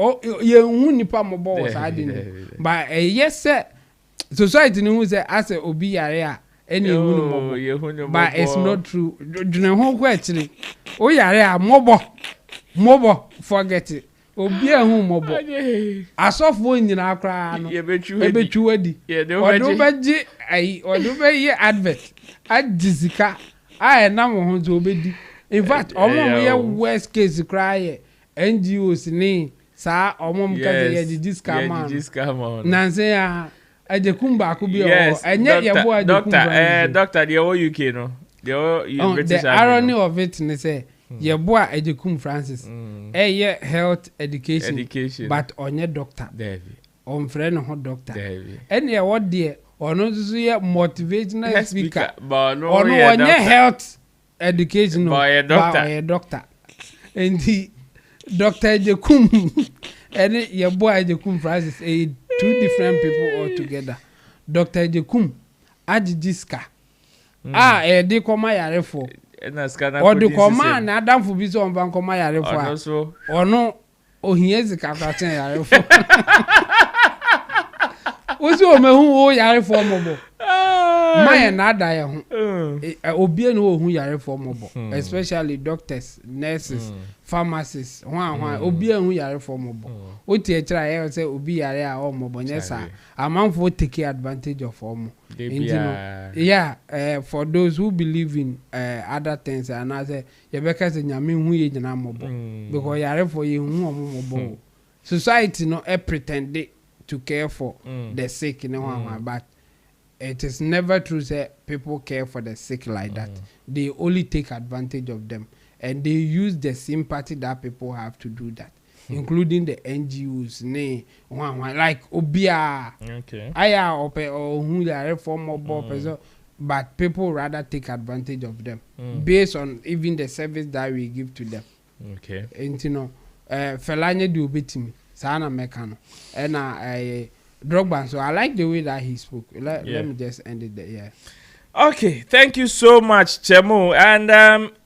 ye hu nipa mobo wo sa de ni ba yes society ni hu say as obi yare a eni hu no mobo but it's not true dune ho kwa chiri o yare a mobo forget it obi ehun mobo asofo nyina akra no ebechu wadi odo beji ai odo be ye advert adizika na mo ho zo obedi in fact omo ye worst case cry NGOs ni sa omo mka ye discount man na say ya ajekum ba ko bi o enye ye bo ajekum doctor the UK no the irony of it ni say ye bo ajekum Francis ye health education but onye doctor on friend ho doctor ene ye wo de ono so ye motivational speaker ono onye health education by a doctor and the Dr. Jekum and your boy Jekum Francis two different people all together. Dr. Jekum Ajidiska de koma yare for or the command Adam for biso on ban koma yare for or no ohiezi kakatan yare for Ozo me hu o yare for mobo My another obi no who yare for mobo, especially doctors, nurses, pharmacists, obi who yare for mobo. Oti try say obi yare a mobo nyesa. Among for take advantage of omo. Yeah, for those who believe in other things and I say you because nyame hu ye nyina mobo because yare for you hu mobo. Society no pretend to care for the sick but it is never true that people care for the sick like that. They only take advantage of them and they use the sympathy that people have to do that, including the NGOs, like Obia, Aya or who they are reformable, but people rather take advantage of them based on even the service that we give to them. Okay. And you know, Felanya do bit me, Sana Mekano, and I. Drogba, so I like the way that he spoke. Let me just end it there. Yeah. Okay, thank you so much, Chemo. And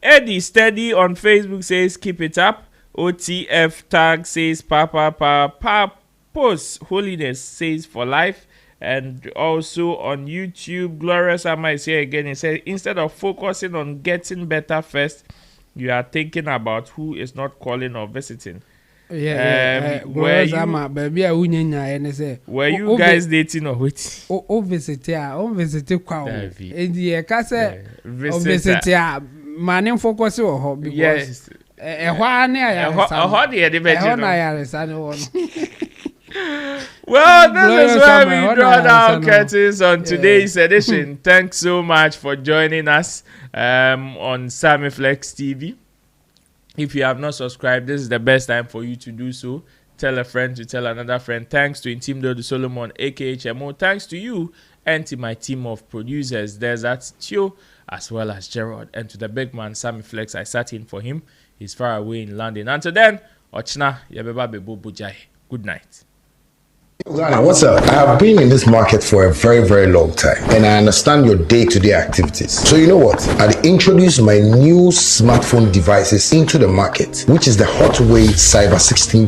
Eddie Steady on Facebook says keep it up. OTF tag says Papa post holiness says for life. And also on YouTube, Glorious Amma is here again. He says instead of focusing on getting better first, you are thinking about who is not calling or visiting. Were you guys dating or what? Oh, visit kwa. Edi kase visit manim focus or ho because yes. Well, this is where we draw our curtains on today's edition. Thanks so much for joining us on Sammy Flex TV. If you have not subscribed, this is the best time for you to do so. Tell a friend to tell another friend. Thanks to Intimdo Solomon, aka HMO. Thanks to you and to my team of producers. There's that Tio as well as Gerald. And to the big man, Sammy Flex. I sat in for him. He's far away in London. Until then, Ochna, Yabeba Bebo Bujai. Good night. Ghana, what's up? I have been in this market for a very, very long time and I understand your day-to-day activities. So you know what? I introduced my new smartphone devices into the market, which is the Hotway Cyber 16